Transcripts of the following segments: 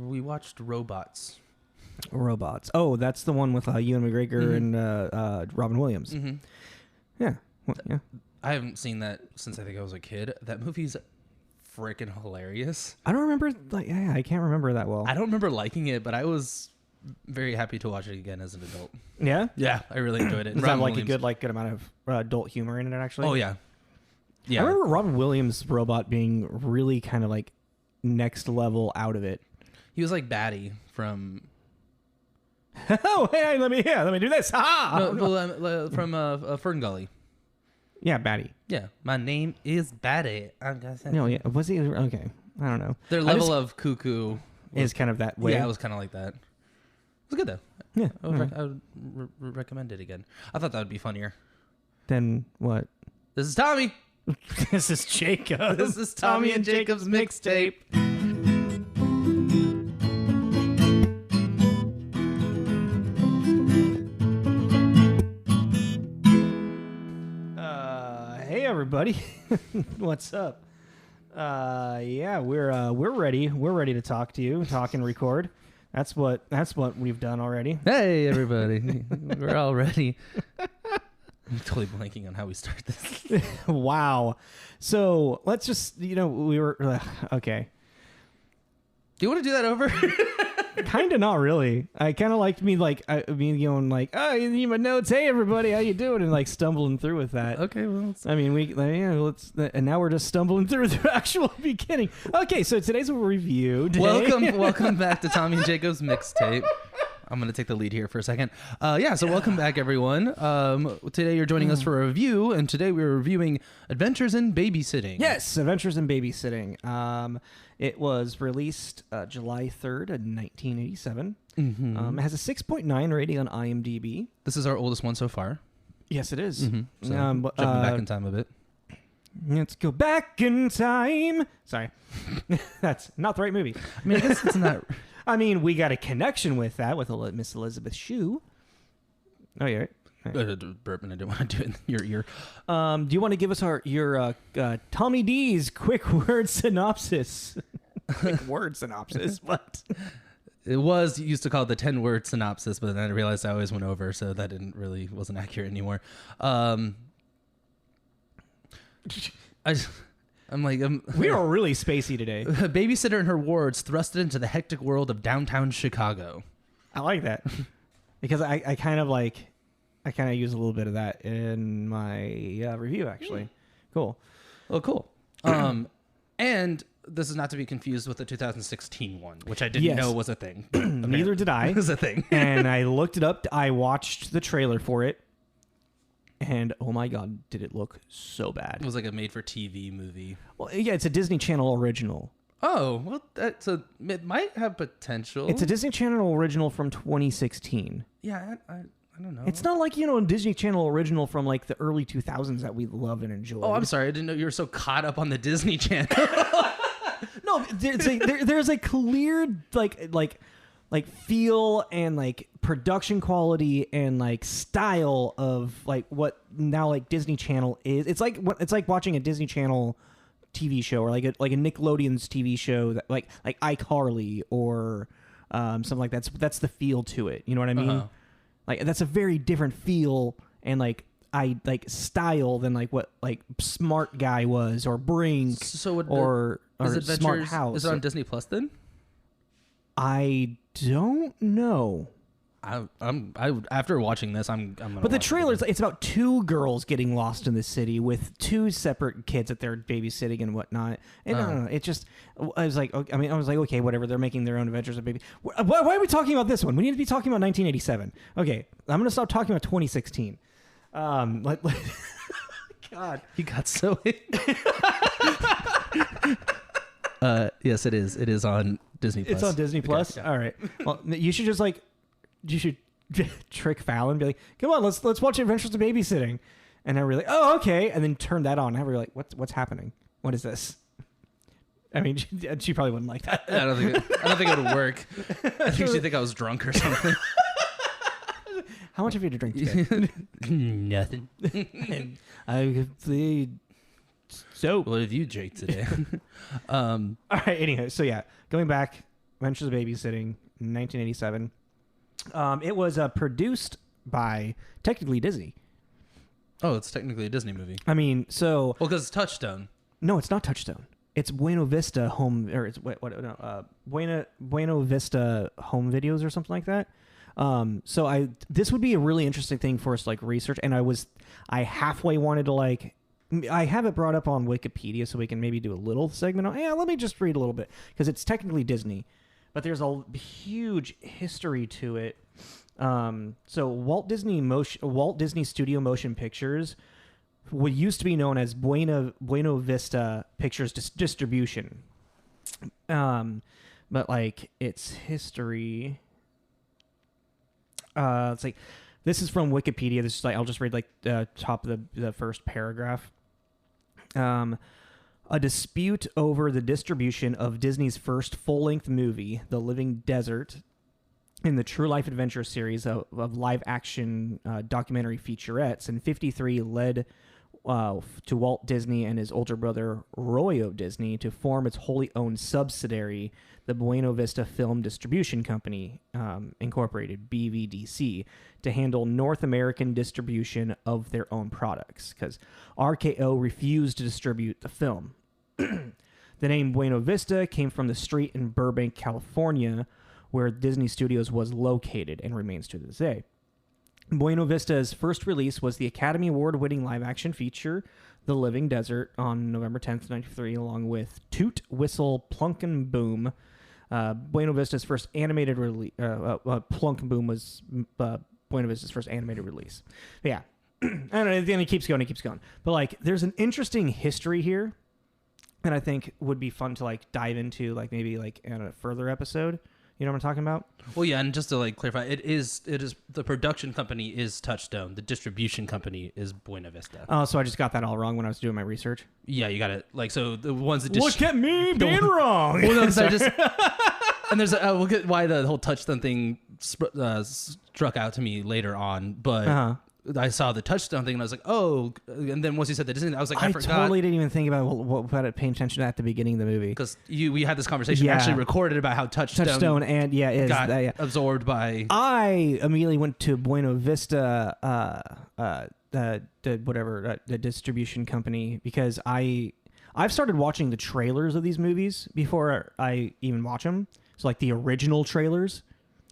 We watched Robots. Robots. Oh, that's the one with Ewan McGregor and Robin Williams. Mm-hmm. Yeah. Well, yeah. I haven't seen that since I think I was a kid. That movie's freaking hilarious. I don't remember. I can't remember that well. I don't remember liking it, but I was very happy to watch it again as an adult. Yeah. Yeah, I really enjoyed it. Does that have like a good amount of adult humor in it? Actually. Oh yeah. Yeah. I remember Robin Williams' robot being really kind of like next level out of it. He was like Batty from. Oh, hey, let me do this. From Fern Gully. Yeah, Batty. Yeah, my name is Batty. No, yeah, was he okay? I don't know. Their level of cuckoo is kind of that way. Yeah, it was kind of like that. It was good though. Yeah, I would recommend it again. I thought that would be funnier. Then what? This is Tommy. This is Jacob. This is Tommy and Jacob's mixtape. Hey everybody, what's up? Yeah, we're ready. We're ready to talk to you, talk and record. That's what we've done already. Hey everybody, we're all ready. I'm totally blanking on how we start this. Wow. So let's just, we were okay. Do you want to do that over? Kind of not really. I kind of liked me going like, oh, you need my notes. Hey everybody, how you doing? And like stumbling through with that. Okay, well, and now we're just stumbling through the actual beginning. Okay, so today's a review day. Welcome back to Tommy and Jacob's mixtape. I'm going to take the lead here for a second. So welcome back, everyone. Today you're joining us for a review, and today we're reviewing Adventures in Babysitting. Yes, Adventures in Babysitting. It was released July 3rd, 1987. Mm-hmm. It has a 6.9 rating on IMDb. This is our oldest one so far. Yes, it is. Mm-hmm. So, jumping back in time a bit. Let's go back in time. Sorry. That's not the right movie. I mean, I guess it's not... I mean, we got a connection with that with Miss Elisabeth Shue. Oh, yeah. Right. Burp, and I didn't want to do it in your ear. Do you want to give us your Tommy D's quick word synopsis? Quick word synopsis? What? It used to call it the 10-word synopsis, but then I realized I always went over, so that wasn't accurate anymore. We are really spacey today. A babysitter and her wards thrusted into the hectic world of downtown Chicago. I like that because I kind of use a little bit of that in my review, actually. Cool. Oh, cool. And this is not to be confused with the 2016 one, which I didn't know was a thing. Neither did I. It was a thing. And I looked it up. I watched the trailer for it. And oh my God, did it look so bad. It was like a made-for-TV movie. Well, yeah, it's a Disney Channel original. Oh, well, it might have potential. It's a Disney Channel original from 2016. Yeah, I don't know. It's not like, a Disney Channel original from like the early 2000s that we loved and enjoyed. Oh, I'm sorry. I didn't know you were so caught up on the Disney Channel. No, there's a clear like feel and like production quality and like style of like what now like Disney Channel is. It's like watching a Disney Channel TV show or like a Nickelodeon's TV show that like iCarly or something like that. That's the feel to it. You know what I mean? Uh-huh. Like that's a very different feel and like style than like what like Smart Guy was or Brink or Smart House. Is it on Disney Plus then? I don't know. After watching this, I'm gonna. But the trailer, it's about two girls getting lost in the city with two separate kids that they're babysitting and whatnot. And I don't know. It just, I was like, okay, whatever. They're making their own adventures of baby. Why are we talking about this one? We need to be talking about 1987. Okay, I'm gonna stop talking about 2016. God, he got so. Yes, it is. It is on Disney Plus. It's on Disney Plus. Okay, yeah. All right. Well, you should trick Fallon, be like, "Come on, let's watch Adventures of Babysitting," and I really, oh, okay, and then turn that on. And I like, what's happening? What is this? I mean, she probably wouldn't like that. I don't think it would work. I think she'd think I was drunk or something. How much have you had to drink today? Nothing. I So What have you drank today? all right. Anyway, so yeah, going back, Adventures of Babysitting, 1987. It was produced by technically Disney. Oh, it's technically a Disney movie. I mean, so Well, because it's Touchstone. no, it's not Touchstone. It's Buena Vista Home, or it's Buena Vista Home Videos or something like that. So this would be a really interesting thing for us to like research, and I halfway wanted to like. I have it brought up on Wikipedia, so we can maybe do a little segment on. Yeah, let me just read a little bit because it's technically Disney, but there's a huge history to it. So Walt Disney Studio Motion Pictures, what used to be known as Buena Vista Pictures Distribution, but like its history. It's like this is from Wikipedia. This is like I'll just read like the top of the first paragraph. A dispute over the distribution of Disney's first full-length movie, The Living Desert, in the True Life Adventure series of live-action documentary featurettes in 1953 led to Walt Disney and his older brother Roy O. Disney to form its wholly owned subsidiary, the Buena Vista Film Distribution Company, Incorporated, BVDC, to handle North American distribution of their own products, because RKO refused to distribute the film. The name Buena Vista came from the street in Burbank, California, where Disney Studios was located and remains to this day. Buena Vista's first release was the Academy Award-winning live-action feature, The Living Desert, on November 10th, 1993, along with Toot, Whistle, Plunk and Boom. Buena Vista's first animated release... Plunk and Boom was Buena Vista's first animated release. But yeah. I don't know, then it keeps going. But, like, there's an interesting history here that I think would be fun to, like, dive into, like, maybe, like, in a further episode. You know what I'm talking about? Well, yeah, and just to like clarify, it is the production company is Touchstone. The distribution company is Buena Vista. Oh, so I just got that all wrong when I was doing my research. Yeah, you got it. Like, so the ones that look at me being wrong. Well, no, 'cause I just and there's we'll get why the whole Touchstone thing struck out to me later on, but. I saw the Touchstone thing and I was like, oh, and then once you said the Disney, I was like, I forgot. Totally didn't even think about paying attention at the beginning of the movie. Because we had this conversation actually recorded about how Touchstone and got absorbed by. I immediately went to Buena Vista, the distribution company, because I've started watching the trailers of these movies before I even watch them. So like the original trailers.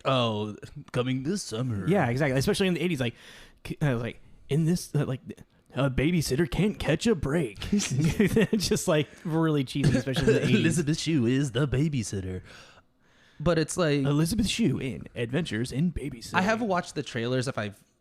Oh, coming this summer. Yeah, exactly. Especially in the 80s, like in this a babysitter can't catch a break. Just like really cheesy, especially in the 80s. Elisabeth Shue is the babysitter. But it's like Elisabeth Shue in Adventures in Babysitting. I have watched the trailers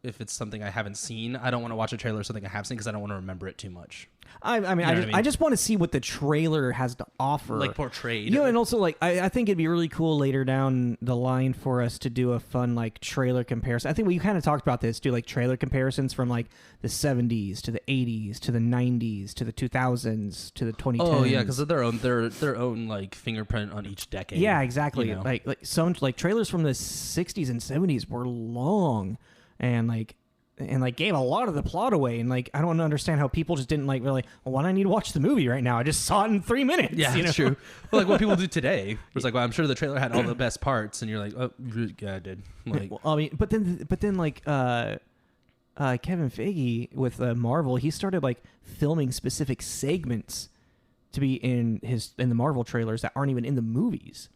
if it's something I haven't seen. I don't want to watch a trailer of something I have seen because I don't want to remember it too much. I just want to see what the trailer has to offer, like portrayed. You know, and also like I think it'd be really cool later down the line for us to do a fun like trailer comparison. I think we kind of talked about this, do like trailer comparisons from like the 70s to the 80s to the 90s to the 2000s to the 2010s. Oh yeah, because of their own like fingerprint on each decade. Yeah, exactly. You know? Like some like trailers from the 60s and 70s were long and gave a lot of the plot away, and like I don't understand how people just didn't like really. Well, why do I need to watch the movie right now? I just saw it in 3 minutes. Yeah, that's true. Well, like what people do today, it's like, well, I'm sure the trailer had all the best parts, and you're like, oh, yeah, I did. Like, well, I mean, but then like Kevin Feige with Marvel, he started like filming specific segments to be in the Marvel trailers that aren't even in the movies.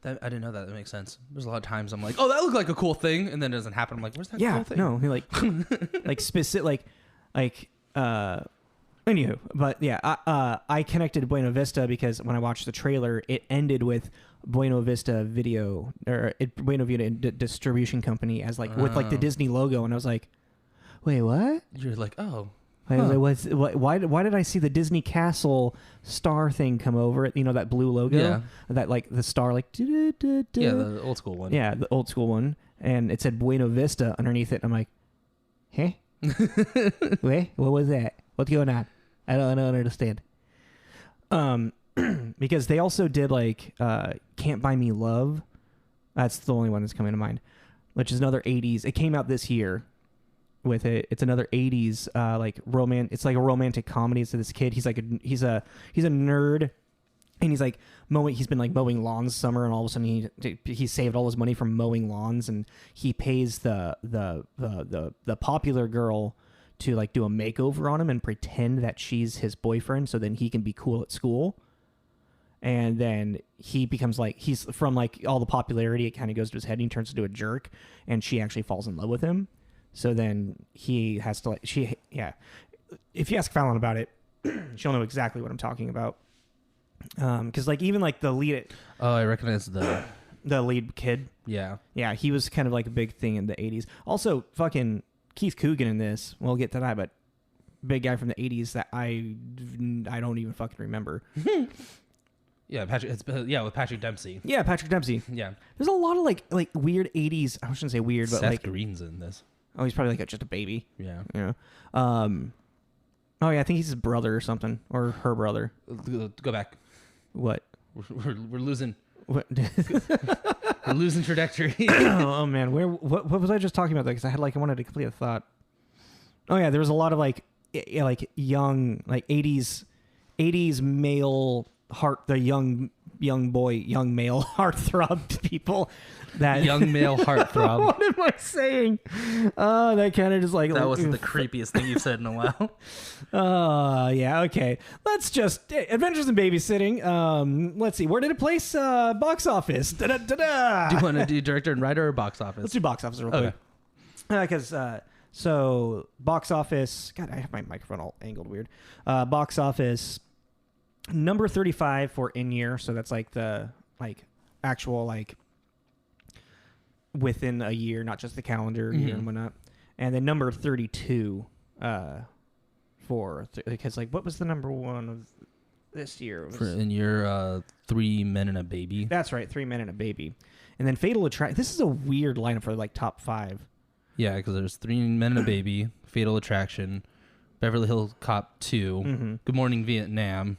I didn't know that. That makes sense. There's a lot of times I'm like, oh, that looked like a cool thing, and then it doesn't happen. I'm like, where's that cool thing? No, like, like specific, anywho. But yeah, I connected Buena Vista because when I watched the trailer, it ended with Buena Vista Video or Buena Vista Distribution Company as like with like the Disney logo, and I was like, wait, what? You're like, oh. Why did I see the Disney Castle star thing come over it? You know, that blue logo? Yeah. That like the star like... Yeah, the old school one. Yeah, the old school one. And it said Buena Vista underneath it. I'm like, huh? Wait, what was that? What's going on? I don't understand. Because they also did like Can't Buy Me Love. That's the only one that's coming to mind. Which is another 80s. It came out this year. with it. It's another 80s like it's like a romantic comedy. So this kid, he's a nerd, and he's like he's been like mowing lawns summer, and all of a sudden he saved all his money from mowing lawns, and he pays the popular girl to like do a makeover on him and pretend that she's his boyfriend, so then he can be cool at school. And then he becomes like, he's from like all the popularity, it kind of goes to his head, and he turns into a jerk, and she actually falls in love with him. So then he has to like, if you ask Fallon about it, she'll know exactly what I'm talking about. Because like even like the lead, I recognize the lead kid. Yeah, he was kind of like a big thing in the 80s. Also, fucking Keith Coogan in this. We'll get to that, but big guy from the 80s that I don't even fucking remember. Yeah, with Patrick Dempsey. Yeah, Patrick Dempsey. Yeah. There's a lot of like weird 80s. I shouldn't say weird, but Seth like Green's in this. Oh, he's probably like just a baby. Yeah. You know. Oh yeah, I think he's his brother or something, or her brother. Go back. What? We're losing. What? We're losing trajectory. Oh man, what was I just talking about? Because I wanted to complete a thought. Oh yeah, there was a lot of like young 80s male young male heartthrob people. That young male heartthrob. What am I saying? That kind of just like that wasn't the creepiest thing you've said in a while. Yeah, okay. Let's just Adventures in Babysitting. Let's see, where did it place box office? Da-da-da-da. Do you want to do director and writer or box office? Let's do box office real quick. Because so box office. God, I have my microphone all angled weird. Box office number 35 for in year. So that's like the actual within a year, not just the calendar year and whatnot. And then number 32 because what was the number one of this year? For in year, 3 Men and a Baby. That's right, 3 Men and a Baby. And then Fatal Attraction. This is a weird lineup for top 5. Yeah, because there's 3 Men and a Baby, Fatal Attraction, Beverly Hills Cop 2, Good Morning Vietnam,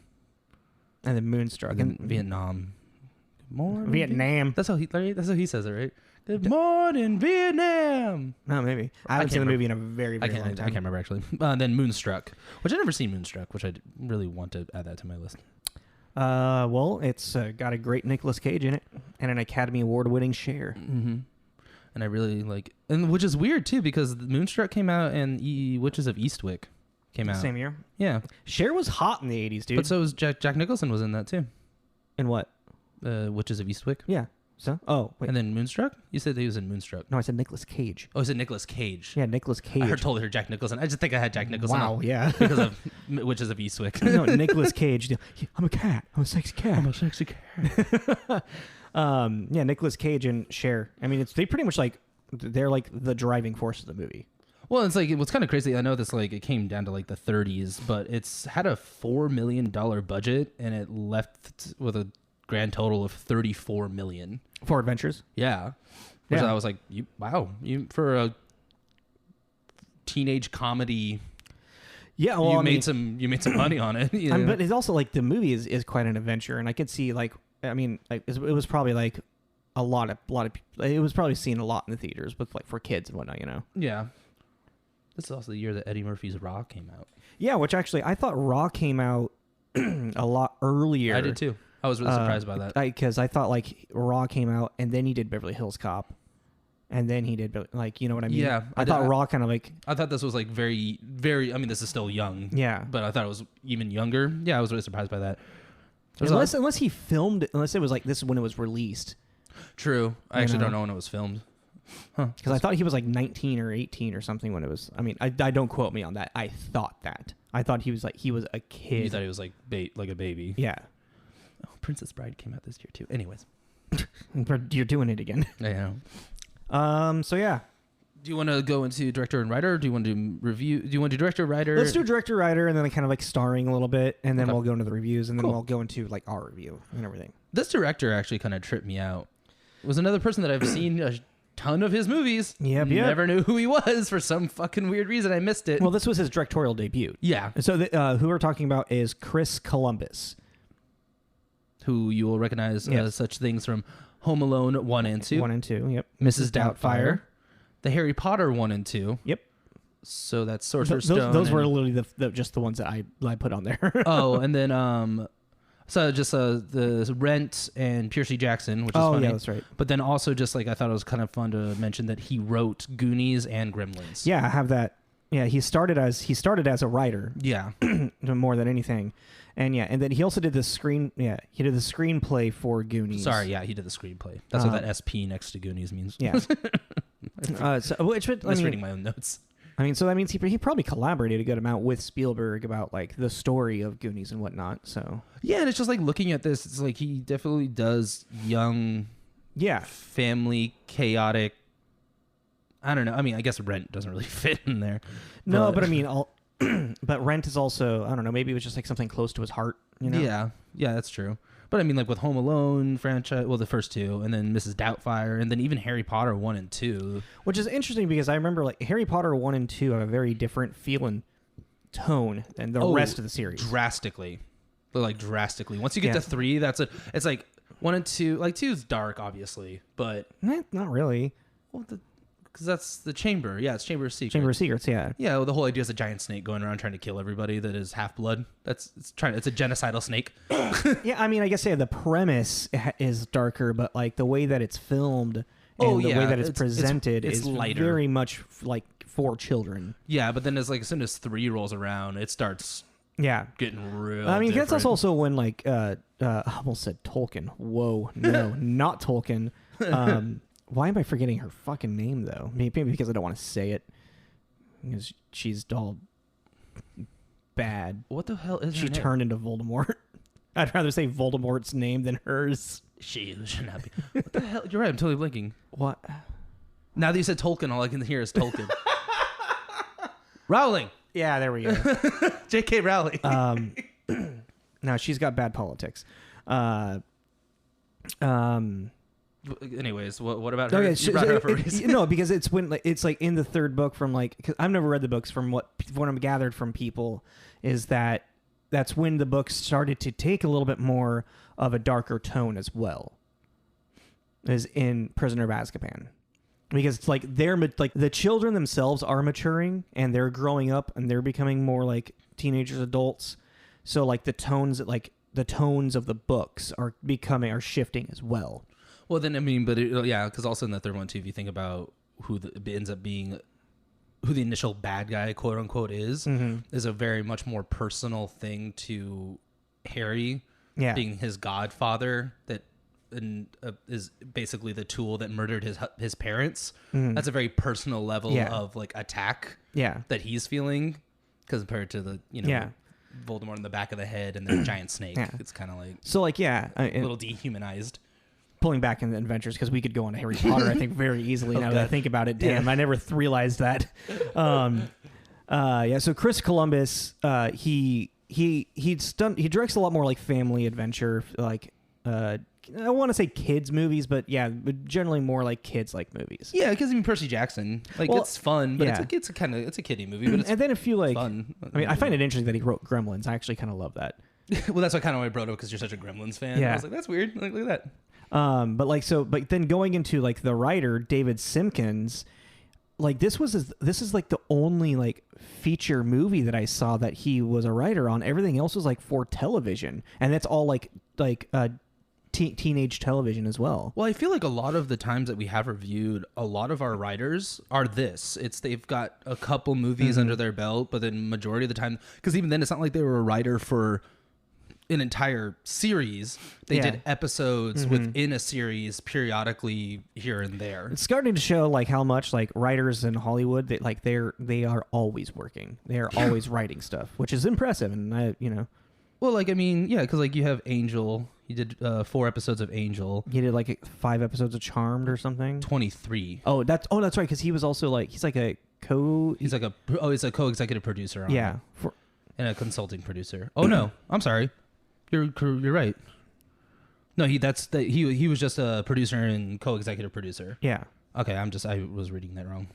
and then Moonstruck. And Vietnam. Good morning, Vietnam. That's how he says it, right? Good morning, Vietnam. No, maybe. I haven't seen the movie in a very, very long time. I can't remember, actually. Then Moonstruck, which I've never seen Moonstruck, which I really want to add that to my list. Well, it's got a great Nicolas Cage in it and an Academy Award-winning Cher. Mm-hmm. And I really and which is weird, too, because Moonstruck came out and Witches of Eastwick came out. Same year? Yeah. Cher was hot in the 80s, dude. But so was Jack Nicholson was in that, too. In what? Witches of Eastwick. Yeah. So? Oh, wait. And then Moonstruck? You said he was in Moonstruck. No, I said Nicolas Cage. Oh, I said Nicolas Cage. Yeah, Nicolas Cage. I totally heard Jack Nicholson. I just think I had Jack Nicholson. Wow, yeah. Because of Witches of Eastwick. No, Nicolas Cage. I'm a cat. I'm a sexy cat. I'm a sexy cat. Yeah, Nicolas Cage and Cher. I mean, they pretty much they're the driving force of the movie. Well, it's what's kind of crazy. I know this it came down to the 30s, but it's had a $4 million budget and it left with a grand total of $34 million. For Adventures? Yeah. Which Yeah. I was like, wow, for a teenage comedy. Yeah, well, you made some money on it. You know? But it's also the movie is quite an adventure, and I could see it was probably a lot of it was probably seen a lot in the theaters with for kids and whatnot, Yeah. This is also the year that Eddie Murphy's Raw came out. Yeah, which actually I thought Raw came out a lot earlier. I did too. I was really surprised by that. Because I thought Raw came out and then he did Beverly Hills Cop, and then he did you know what I mean? Yeah, I thought Raw kind of I thought this was very, very. I mean, this is still young. Yeah, but I thought it was even younger. Yeah, I was really surprised by that. Unless he filmed, unless it was this is when it was released. True. I actually don't know when it was filmed. Huh. Because I thought he was 19 or 18 or something when it was. I mean, I don't quote me on that. I thought that. I thought he was he was a kid. You thought he was like a baby. Yeah. Oh, Princess Bride came out this year too. Anyways, you're doing it again. I know. So yeah. Do you want to go into director and writer? Or do you want to do review? Do you want to do director, writer? Let's do director, writer, and then kind of starring a little bit, and then we'll go into the reviews, and then we'll go into our review and everything. This director actually kind of tripped me out. It was another person that I've seen a ton of his movies. Yep. Never knew who he was for some fucking weird reason. I missed it. Well, this was his directorial debut. Yeah. So who we're talking about is Chris Columbus, who you will recognize such things from Home Alone 1 and 2. 1 and 2, yep. Mrs. Doubtfire. The Harry Potter 1 and 2. Yep. So that's Sorcerer's Stone. Those were literally just the ones that I put on there. Oh, and then so just the Rent and Percy Jackson, which is funny. Yeah, that's right. But then also just like I thought it was kind of fun to mention that he wrote Goonies and Gremlins. Yeah, I have that. Yeah, he started as a writer. Yeah. More than anything. And and then he also did the screenplay for Goonies. Sorry, yeah, he did the screenplay. That's what that SP next to Goonies means. Yeah. Reading my own notes. I mean, so that means he probably collaborated a good amount with Spielberg about like the story of Goonies and whatnot. So yeah, and it's just like looking at this, it's like he definitely does young, family, chaotic. I don't know. I mean, I guess Rent doesn't really fit in there. No, but I mean, but Rent is also, I don't know. Maybe it was just like something close to his heart. You know? Yeah, that's true. But I mean, like with Home Alone franchise, well, the first two, and then Mrs. Doubtfire, and then even Harry Potter 1 and 2. Which is interesting because I remember like Harry Potter 1 and 2 have a very different feel and tone than the rest of the series. Drastically. They're like drastically. Once you get to 3, it's like 1 and 2, like 2 is dark, obviously, but. Not really. Well, because that's the chamber. Yeah, it's Chamber of Secrets. Chamber of Secrets, yeah. Yeah, well, the whole idea is a giant snake going around trying to kill everybody that is half-blood. It's a genocidal snake. Yeah, I mean, I guess the premise is darker, but like the way that it's filmed and the way that it's presented is lighter. Very much like for children. Yeah, but then as soon as 3 rolls around, it starts getting real. I mean, different. that's also when like I almost said Tolkien. Whoa, no, not Tolkien. Why am I forgetting her fucking name, though? Maybe because I don't want to say it. Because she's all bad. What the hell is she turned into Voldemort? I'd rather say Voldemort's name than hers. She should not be. What the hell? You're right. I'm totally blinking. What? Now that you said Tolkien, all I can hear is Tolkien. Rowling. Yeah, there we go. J.K. Rowling. No, she's got bad politics. Anyways, what about her? You brought her up for a reason. No, because it's when it's like in the third book from like, cause I've never read the books. From what I'm gathered from people is that's when the books started to take a little bit more of a darker tone as well as in Prisoner of Azkaban, because it's like the children themselves are maturing and they're growing up and they're becoming more like teenagers, adults. So like the tones of the books are shifting as well. Well, then, I mean, but because also in the third one, too, if you think about who ends up being, who the initial bad guy, quote unquote, is a very much more personal thing to Harry, being his godfather that is basically the tool that murdered his parents. That's a very personal level of like attack that he's feeling compared to the, Voldemort in the back of the head and the giant snake. It's kind of like a little dehumanized. Pulling back in the adventures, because we could go on to Harry Potter, I think, very easily now that I think about it. Damn, I never realized that. So Chris Columbus, he directs a lot more like family adventure, like I want to say kids movies, but generally more like kids like movies. Yeah, because I mean Percy Jackson, it's fun, but it's a kiddie movie, but it's and then if you like fun. I mean, I find it interesting that he wrote Gremlins. I actually kind of love that. Well, that's what kind of why I brought it up, because you're such a Gremlins fan. Yeah. I was like, that's weird. Like, look at that. But then going into like the writer David Simkins, like this is like the only like feature movie that I saw that he was a writer on. Everything else was like for television, and that's all like teenage television as well. Well, I feel like a lot of the times that we have reviewed, a lot of our writers are they've got a couple movies under their belt, but then majority of the time, because even then it's not like they were a writer for an entire series. They did episodes within a series periodically here and there. It's starting to show like how much like writers in Hollywood they are always working. They are always writing stuff, which is impressive. And well, like I mean, because like you have Angel. He did 4 episodes of Angel. He did like 5 episodes of Charmed or something. 23. Oh, that's right, because he was also like he's a co-executive producer on it. And a consulting producer. Oh no, I'm sorry. You're right. No, he was just a producer and co-executive producer. Yeah. Okay, I was reading that wrong.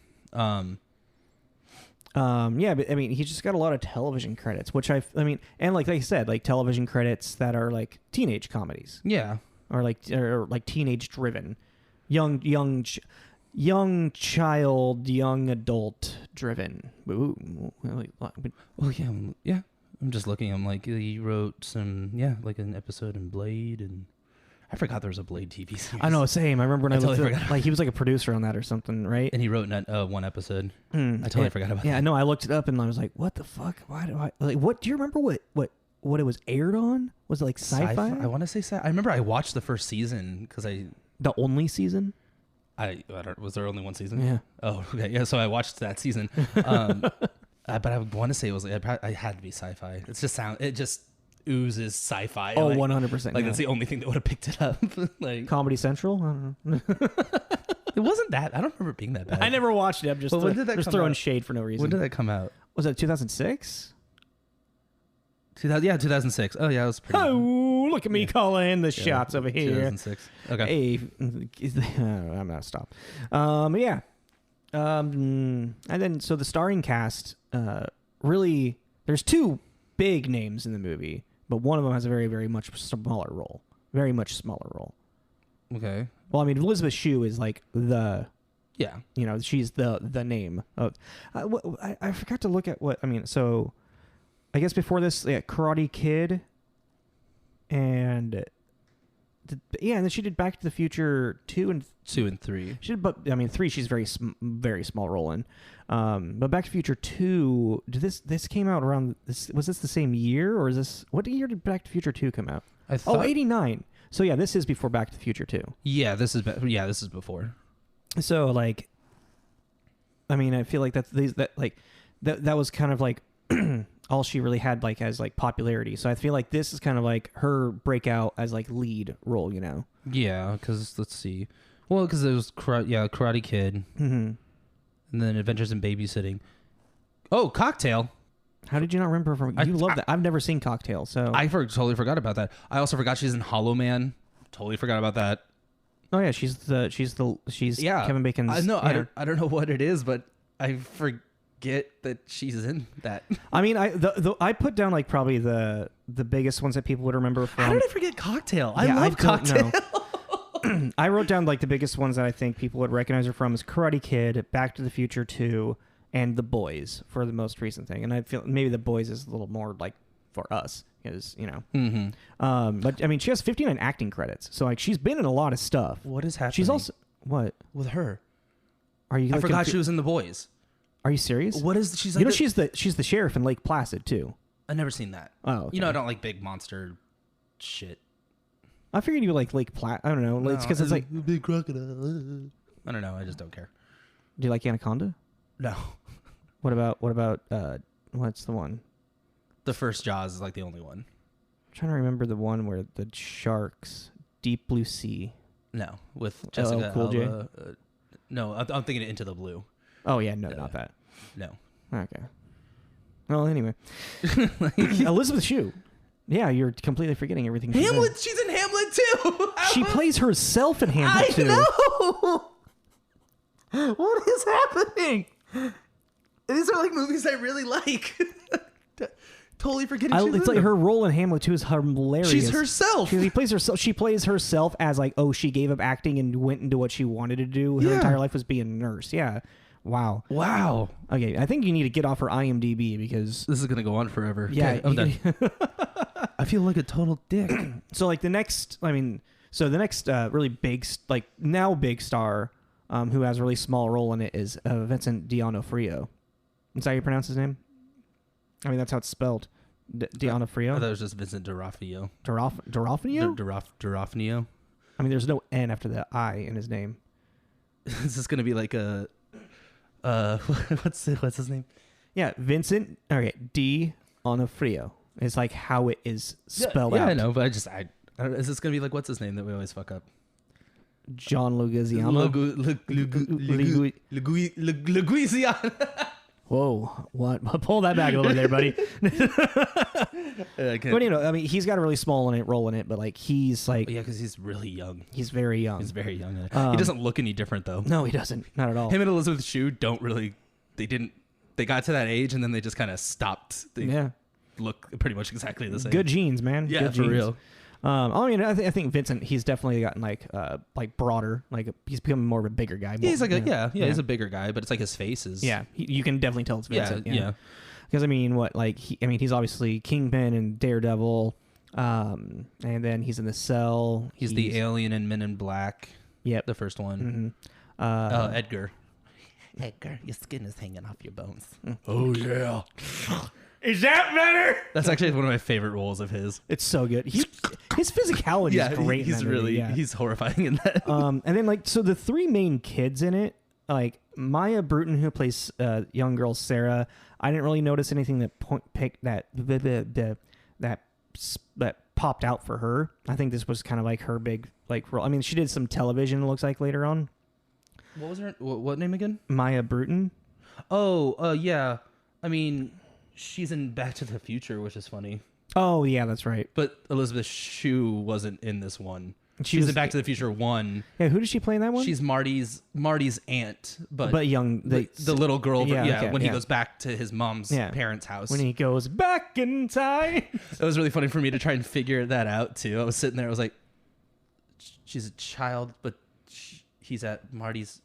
But I mean, he's just got a lot of television credits, which and like I said, like television credits that are like teenage comedies. Yeah. Or like teenage driven, young young child, young adult driven. Ooh, Well, yeah. I'm just looking. I'm like, he wrote some, like an episode in Blade, and I forgot there was a Blade TV series. I know, same. I remember when I totally looked forgot. like he was like a producer on that or something, right? And he wrote one episode. I totally forgot about that. Yeah, no, I looked it up and I was like, what the fuck? Why do I like? What do you remember? What it was aired on? Was it like sci-fi? I want to say sci-fi. I remember I watched the first season because The only season? I don't. Was there only one season? Yeah. Oh, okay. Yeah. So I watched that season. But I want to say it was like I had to be sci-fi. It just oozes sci-fi. Oh, like, 100%. Like that's the only thing that would have picked it up. Like Comedy Central? I don't know. it wasn't that. I don't remember it being that bad. I never watched it. I'm just, when did that just come throwing out? shade for no reason. When did that come out? Was that 2006? 2006. Oh yeah, it was pretty. Oh, look at me calling the shots over here. 2006. Okay. Hey, I'm not stop. Yeah. And then so the starring cast, really, there's two big names in the movie, but one of them has a very, very much smaller role. Very much smaller role. Okay. Well, I mean, Elisabeth Shue is like Yeah. she's the name of. I forgot to look at what I mean. So, I guess before this, Karate Kid, and and then she did Back to the Future 2 and 3. She did, but I mean 3. She's very very small role in. But Back to the Future 2. This came out around this? Was this the same year, or is this what year did Back to the Future 2 come out? I thought, 89. So yeah, this is before Back to the Future 2. Yeah, this is before. So like, I mean, I feel like that was kind of like all she really had like as like popularity. So I feel like this is kind of like her breakout as like lead role, Yeah, because let's see. Well, because it was Karate Kid, and then Adventures in Babysitting. Oh, Cocktail. How did you not remember from? You love that. I've never seen Cocktail, so I totally forgot about that. I also forgot she's in Hollow Man. Totally forgot about that. Oh yeah, she's Kevin Bacon's. I know. Yeah. I don't know what it is, but I forget that she's in that. I mean, I put down like probably the biggest ones that people would remember from. How did I forget Cocktail? I Yeah, love Cocktail. I wrote down like the biggest ones that I think people would recognize her from is Karate Kid, Back to the Future 2, and The Boys for the most recent thing. And I feel maybe The Boys is a little more like for us because but I mean she has 59 acting credits, so like she's been in a lot of stuff. What is happening? She's also what with her? Are you? I forgot she was in The Boys. Are you serious? What is she's like? She's the sheriff in Lake Placid too. I've never seen that. Oh, okay. I don't like big monster shit. I figured you would like Lake Placid. I don't know. It's because it's like a big crocodile. I don't know. I just don't care. Do you like Anaconda? No. What about what's the one? The first Jaws is like the only one. I'm trying to remember the one where the sharks, Deep Blue Sea. No, with Jessica Cool J. Alba. No, I'm thinking Into the Blue. Oh yeah, no, not that. No. Okay. Well, anyway, Elisabeth Shue. Yeah, you're completely forgetting everything. Hamlet. She's in Hamlet too. She plays herself in Hamlet too. I know. What is happening? These are like movies I really like. Totally forgetting. It's like her role in Hamlet too is hilarious. She's herself. She plays herself. She plays herself as like, she gave up acting and went into what she wanted to do. Her entire life was being a nurse. Yeah. Wow. Okay, I think you need to get off her IMDb because this is gonna go on forever. Yeah, okay, I'm done. I feel like a total dick. So like the next really big like now big star, who has a really small role in it is Vincent D'Onofrio. Is that how you pronounce his name? I mean that's how it's spelled. D'Onofrio. I thought it was just Vincent D'Onofrio. D'Onofrio? D'Onofrio. I mean, there's no N after the I in his name. Is this gonna be like a what's his name? Yeah, Vincent. Okay, D'Onofrio. It's like how it is spelled out. Yeah, I know, but I don't know. Is this gonna be like what's his name that we always fuck up? John Leguizamo. Leguizamo. Whoa! What? Pull that back a little bit there, buddy. But I mean, he's got a really small role in it, but like he's like, because he's really young. He's very young. He's very young. He doesn't look any different though. No, he doesn't. Not at all. Him and Elisabeth Shue don't really. They got to that age and then they just kind of stopped. They look pretty much exactly the same. Good genes, man. Yeah, Good for genes. real. I mean, I think Vincent, he's definitely gotten like broader, like he's becoming more of a bigger guy. He's like he's a bigger guy, but it's like his face is. Yeah, you can definitely tell it's Vincent. Yeah. Because I mean, he's obviously Kingpin and Daredevil, and then he's in the Cell. He's the alien in Men in Black. Yep, the first one. Edgar. Edgar, your skin is hanging off your bones. Oh yeah. Is that better? That's actually one of my favorite roles of his. It's so good. His physicality is great. He's really he's horrifying in that. And then so the three main kids in it, like Maya Bruton, who plays young girl Sarah. I didn't really notice anything that that popped out for her. I think this was kind of like her big role. I mean, she did some television. It looks like later on. What was her? What name again? Maya Bruton. Oh, yeah. I mean, she's in Back to the Future, which is funny. Oh, yeah, that's right. But Elisabeth Shue wasn't in this one. She's in Back to the Future 1. Yeah, who does she play in that one? She's Marty's aunt, but young, the little girl. When he yeah. goes back to his mom's parents' house. When he goes back in time. It was really funny for me to try and figure that out too. I was sitting there, I was like, she's a child, but he's at Marty's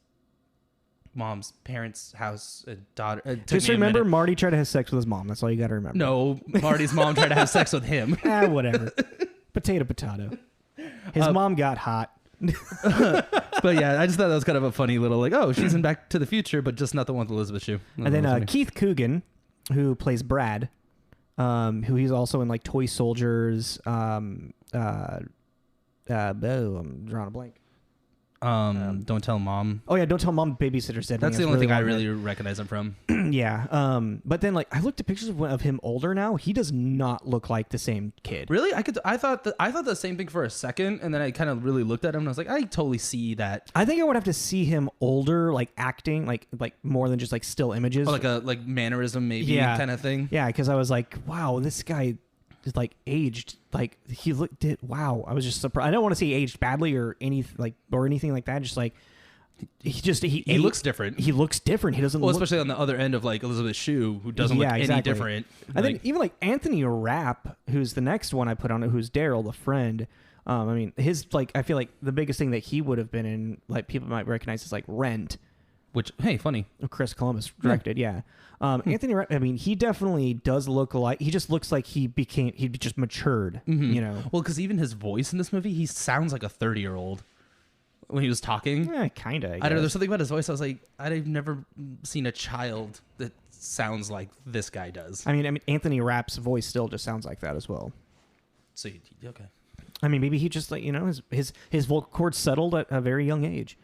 mom's parents' house. Daughter. Just remember, Marty tried to have sex with his mom. That's all you got to remember. No, Marty's mom tried to have sex with him. Whatever. Potato. His mom got hot. But yeah, I just thought that was kind of a funny little she's in Back to the Future, but just not the one with Elisabeth Shue. And then Keith Coogan, who plays Brad, who he's also in like Toy Soldiers. I'm drawing a blank. Don't Tell Mom. Oh yeah, Don't Tell Mom, Babysitter's Dead. That's the only thing I really recognize him from. Yeah. But then I looked at pictures of him older now. He does not look like the same kid. Really? I thought the same thing for a second, and then I kind of really looked at him and I was like, I totally see that. I think I would have to see him older, like acting, like more than just like still images. Oh, like a mannerism maybe kind of thing. Yeah, because I was like, wow, this guy is aged. Like he looked it. Wow, I was just surprised. I don't want to say he aged badly or anything like that. Just he looks different. He looks different. He doesn't. Especially on the other end of Elizabeth Shue, who doesn't look any different. I think even Anthony Rapp, who's the next one I put on it, who's Daryl, the friend. I mean, his I feel like the biggest thing that he would have been in, people might recognize, is Rent. Which, hey, funny. Chris Columbus directed, yeah. Anthony Rapp, I mean, he definitely does look alike. He just looks like he just matured, Well, because even his voice in this movie, he sounds like a 30-year-old when he was talking. Yeah, kind of. I don't know. There's something about his voice. I was like, I've never seen a child that sounds like this guy does. I mean, Anthony Rapp's voice still just sounds like that as well. So, okay. I mean, maybe he just his vocal cords settled at a very young age.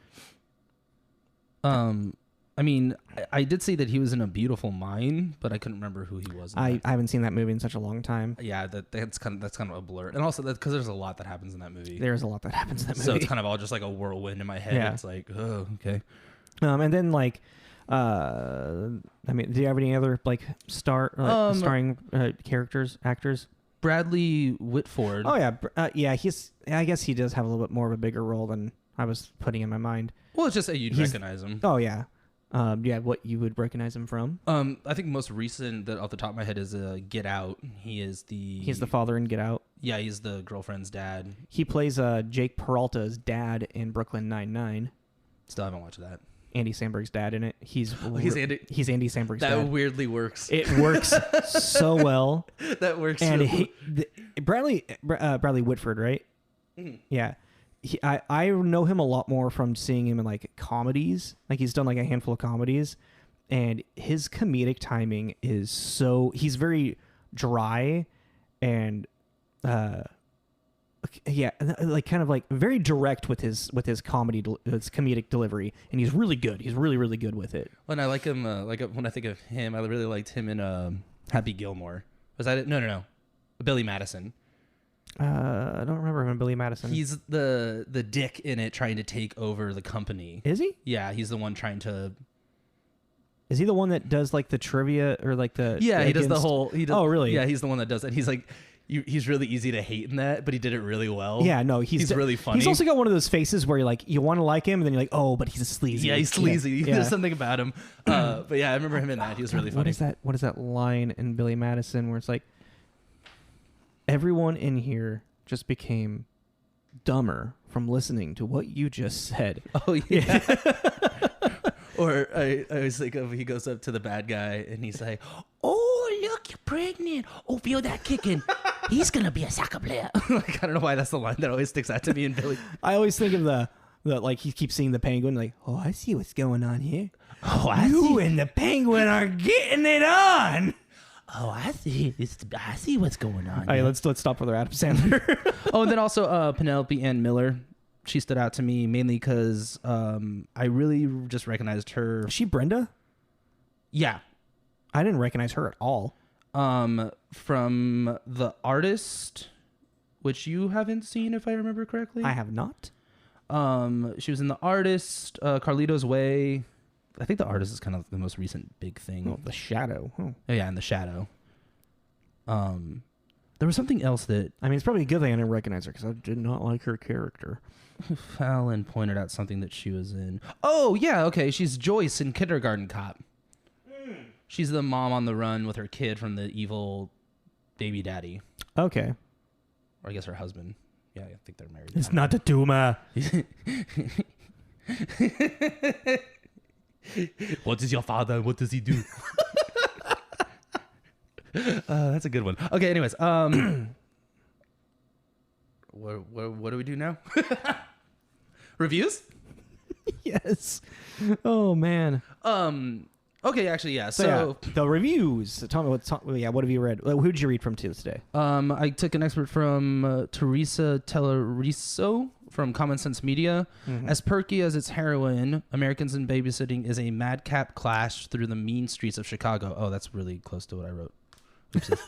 I mean, I did see that he was in A Beautiful Mind, but I couldn't remember who he was. I haven't seen that movie in such a long time. Yeah, that's kind of a blur, and also because there's a lot that happens in that movie. There's a lot that happens in that movie, so it's kind of all just like a whirlwind in my head. Yeah. It's like, oh, okay. And then I mean, do you have any other starring actors? Bradley Whitford. Oh yeah, I guess he does have a little bit more of a bigger role than I was putting in my mind. Well, it's just that you'd recognize him. Oh yeah. Yeah, what you would recognize him from? I think most recent that off the top of my head is Get Out. He's the father in Get Out. Yeah, he's the girlfriend's dad. He plays Jake Peralta's dad in Brooklyn Nine-Nine. Still haven't watched that. Andy Samberg's dad in it. He's Andy Samberg's dad. That weirdly works. It works so well. That works. And Bradley Whitford, right? Mm-hmm. Yeah. I know him a lot more from seeing him in comedies. He's done a handful of comedies, and his comedic timing is he's very dry and very direct with his comedic delivery, and he's really good. He's really, really good with it. When I like him, when I think of him, I really liked him in Happy Gilmore. Was that it? No. Billy Madison. I don't remember him in Billy Madison. He's the dick in it, trying to take over the company. Is he? Yeah, he's the one trying to. Is he the one that does the trivia or the? Yeah, he does the whole. Oh, really? Yeah, he's the one that does it. He's he's really easy to hate in that, but he did it really well. Yeah, no, he's really funny. He's also got one of those faces where you want to like him, and then you're like, oh, but he's a sleazy. Yeah, he's sleazy. Yeah. There's something about him. But yeah, I remember him in that. He was really funny. What is that line in Billy Madison where it's like, everyone in here just became dumber from listening to what you just said. Oh yeah. Or I always think of he goes up to the bad guy and he's like, "Oh look, you're pregnant. Oh, feel that kicking. He's gonna be a soccer player." Like, I don't know why that's the line that always sticks out to me in Billy. I always think of the like he keeps seeing the penguin like, "Oh, I see what's going on here. Oh, I You see. and the penguin are getting it on." Oh, I see. I see what's going on. All right, let's stop for the Adam Sandler. Oh, and then also Penelope Ann Miller. She stood out to me mainly because I really just recognized her. Is she Brenda? Yeah. I didn't recognize her at all. From The Artist, which you haven't seen, if I remember correctly. I have not. She was in The Artist, Carlito's Way. I think The Artist is kind of the most recent big thing. Oh, The Shadow. Oh. Oh, yeah, in The Shadow. There was something else that I mean, it's probably a good thing I didn't recognize her because I did not like her character. Fallon pointed out something that she was in. Oh, yeah, okay. She's Joyce in Kindergarten Cop. She's the mom on the run with her kid from the evil baby daddy. Okay. Or I guess her husband. Yeah, I think they're married. It's not a tumor. What is your father? What does he do? That's a good one. Okay, anyways. What do we do now? Reviews? Yes. Oh, man. Okay, actually, yeah. So yeah, the reviews. Tell me what have you read? Who did you read from today? I took an expert from Teresa Telleriso from Common Sense Media. Mm-hmm. As perky as its heroine, Americans in Babysitting is a madcap clash through the mean streets of Chicago. Oh, that's really close to what I wrote. Oopsies.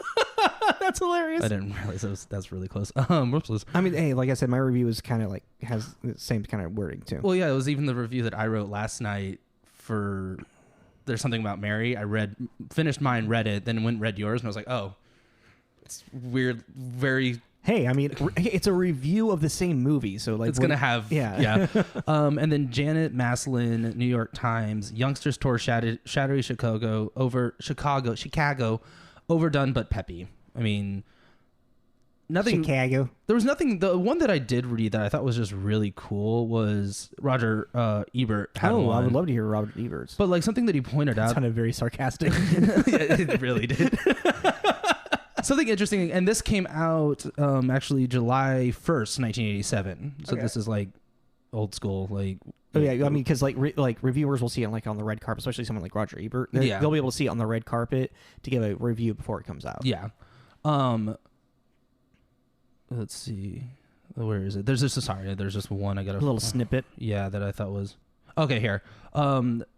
That's hilarious. I didn't realize that's really close. Whoopsies. I mean, hey, like I said, my review is kind of like has the same kind of wording too. Well, yeah, it was even the review that I wrote last night for There's Something About Mary. I finished mine, read it, then went and read yours, and I was like, oh, it's weird, very... Hey, I mean, it's a review of the same movie, so like... It's going to have... Yeah. And then Janet Maslin, New York Times, youngsters tour shadowy Chicago, overdone but peppy. I mean... Nothing. Chicago. There was nothing. The one that I did read that I thought was just really cool was Roger Ebert. Had one. I would love to hear Robert Ebert's. But like something that he pointed out. Sounded very sarcastic. Yeah, it really did. Something interesting, and this came out actually July 1st, 1987. So Okay. this is like old school, like. Oh yeah, I mean, because like reviewers will see it like on the red carpet, especially someone like Roger Ebert. Yeah. They'll be able to see it on the red carpet to give a review before it comes out. Yeah. Let's see. Where is it? There's just one. I got A little snippet. Yeah, that I thought was okay. Here,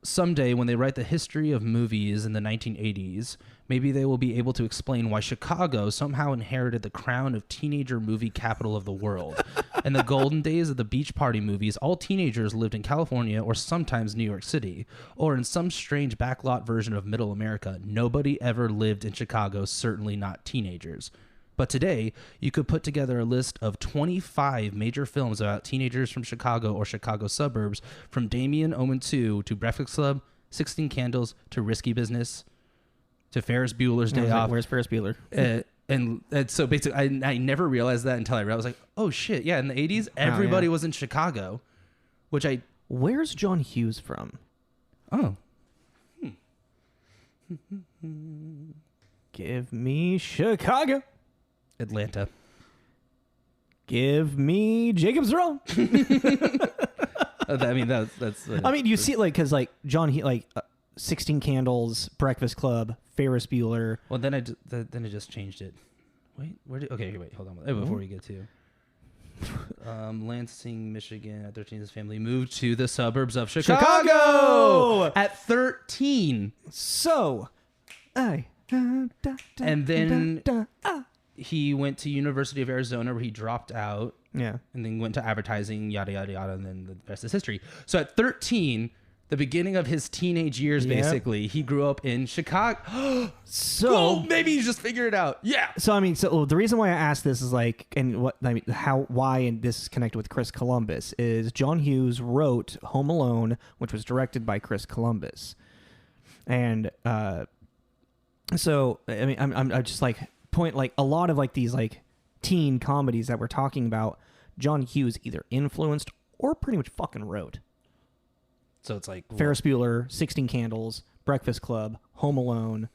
someday when they write the history of movies in the 1980s, maybe they will be able to explain why Chicago somehow inherited the crown of teenager movie capital of the world. In the golden days of the beach party movies, all teenagers lived in California or sometimes New York City, or in some strange backlot version of Middle America. Nobody ever lived in Chicago, certainly not teenagers. But today, you could put together a list of 25 major films about teenagers from Chicago or Chicago suburbs, from Damien, Omen 2 to Breakfast Club, 16 Candles to Risky Business to Ferris Bueller's Day Off. Where's Ferris Bueller? And so basically, I never realized that until I read. I was like, oh shit, yeah. In the 80s, everybody was in Chicago, which I. Where's John Hughes from? Oh. Give me Chicago. Atlanta. Give me Jacob's Wrong. I mean, that's. I mean, you see it like because like John 16 Candles, Breakfast Club, Ferris Bueller. Well, then I just changed it. Wait, wait, hold on. Before we get to Lansing, Michigan, at 13, his family moved to the suburbs of Chicago! At 13. So, And then he went to University of Arizona where he dropped out. Yeah. And then went to advertising, yada, yada, yada, and then the rest is history. So at 13, the beginning of his teenage years, basically, he grew up in Chicago. So maybe you just figure it out. Yeah. So I mean, the reason why I asked this is like, and what I mean, why, and this is connected with Chris Columbus, is John Hughes wrote Home Alone, which was directed by Chris Columbus, and so I mean, I'm just like point like a lot of like these like teen comedies that we're talking about, John Hughes either influenced or pretty much fucking wrote. So it's like Ferris Bueller, 16 Candles, Breakfast Club, Home Alone,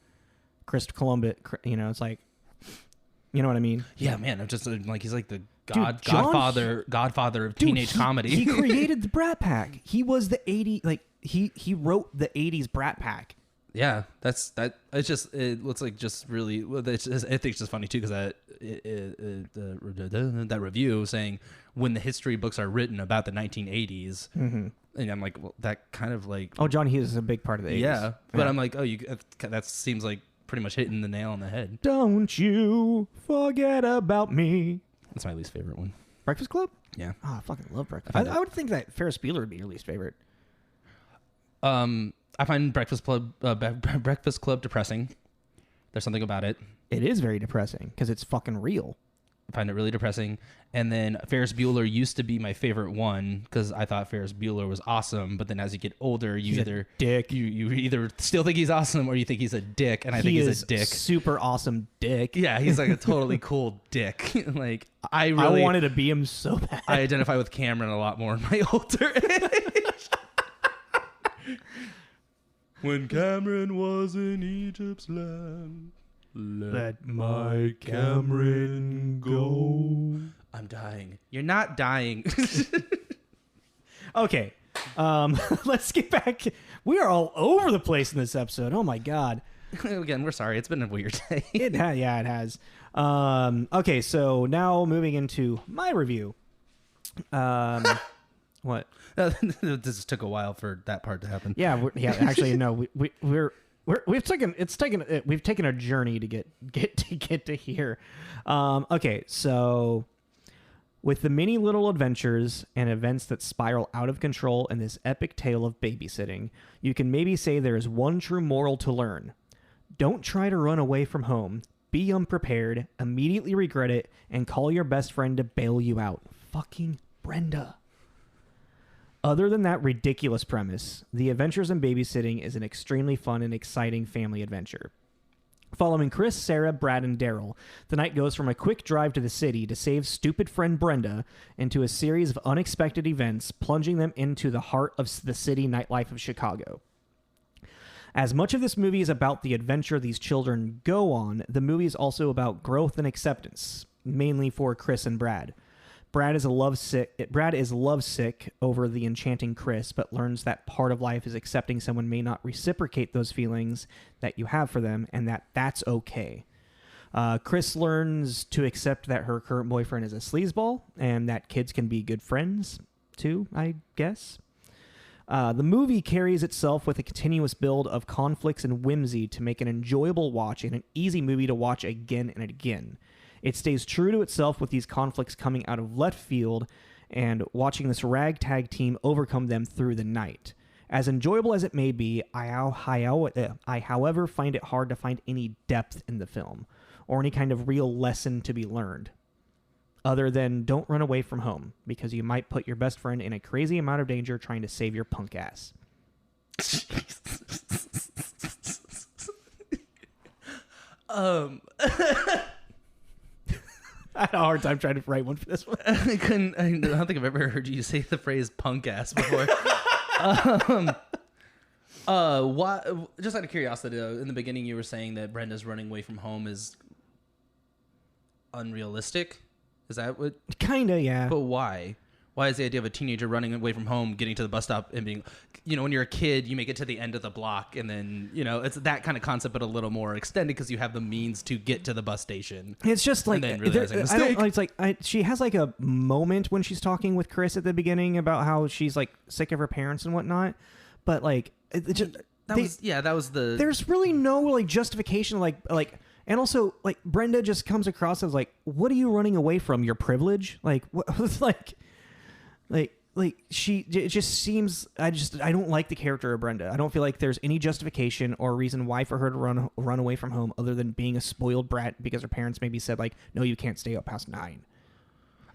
Christopher Columbus. It's like, you know what I mean? Yeah, man. I'm just like, he's like the Dude, godfather of teenage comedy. He created the Brat Pack. He was the 80, like he wrote the 80s Brat Pack. Yeah, it's just, it looks like just really, I think it's just funny too, because that review saying when the history books are written about the 1980s, and I'm like, well, that kind of like, oh, John Hughes is a big part of the 80s. Yeah, but I'm like, oh, that seems like pretty much hitting the nail on the head. Don't you forget about me. That's my least favorite one. Breakfast Club? Yeah. Oh, I fucking love Breakfast Club. I would think that Ferris Bueller would be your least favorite. I find Breakfast Club depressing. There's something about it. It is very depressing because it's fucking real. I find it really depressing. And then Ferris Bueller used to be my favorite one because I thought Ferris Bueller was awesome. But then as you get older, you either still think he's awesome or you think he's a dick. And I think he's a dick. Super awesome dick. Yeah, he's like a totally cool dick. Like I wanted to be him so bad. I identify with Cameron a lot more in my older age. When Cameron was in Egypt's land, let my Cameron go. I'm dying. You're not dying. Okay. Let's get back. We are all over the place in this episode. Oh my God. Again, we're sorry. It's been a weird day. It has. Okay, so now moving into my review. What? This took a while for that part to happen. Yeah, actually, no. We've taken a journey to get to here. Okay, so with the many little adventures and events that spiral out of control in this epic tale of babysitting, you can maybe say there is one true moral to learn. Don't try to run away from home. Be unprepared, immediately regret it, and call your best friend to bail you out. Fucking Brenda. Other than that ridiculous premise, The Adventures in Babysitting is an extremely fun and exciting family adventure. Following Chris, Sarah, Brad, and Daryl, the night goes from a quick drive to the city to save stupid friend Brenda into a series of unexpected events, plunging them into the heart of the city nightlife of Chicago. As much of this movie is about the adventure these children go on, the movie is also about growth and acceptance, mainly for Chris and Brad. Brad is lovesick over the enchanting Chris, but learns that part of life is accepting someone may not reciprocate those feelings that you have for them, and that's okay. Chris learns to accept that her current boyfriend is a sleazeball, and that kids can be good friends, too, I guess. The movie carries itself with a continuous build of conflicts and whimsy to make an enjoyable watch and an easy movie to watch again and again. It stays true to itself with these conflicts coming out of left field and watching this ragtag team overcome them through the night. As enjoyable as it may be, I however find it hard to find any depth in the film or any kind of real lesson to be learned. Other than don't run away from home because you might put your best friend in a crazy amount of danger trying to save your punk ass. I had a hard time trying to write one for this one. I don't think I've ever heard you say the phrase punk ass before. Just out of curiosity, in the beginning you were saying that Brenda's running away from home is unrealistic. Is that what? Kinda, yeah. But why? Why is the idea of a teenager running away from home, getting to the bus stop and being, when you're a kid, you make it to the end of the block and then, it's that kind of concept, but a little more extended because you have the means to get to the bus station. It's just like, she has like a moment when she's talking with Chris at the beginning about how she's like sick of her parents and whatnot. But like, there's really no like justification, and also, like, Brenda just comes across as, like, what are you running away from? Your privilege? Like, what, it just seems, I don't like the character of Brenda. I don't feel like there's any justification or reason why for her to run away from home other than being a spoiled brat because her parents maybe said, like, no, you can't stay up past 9.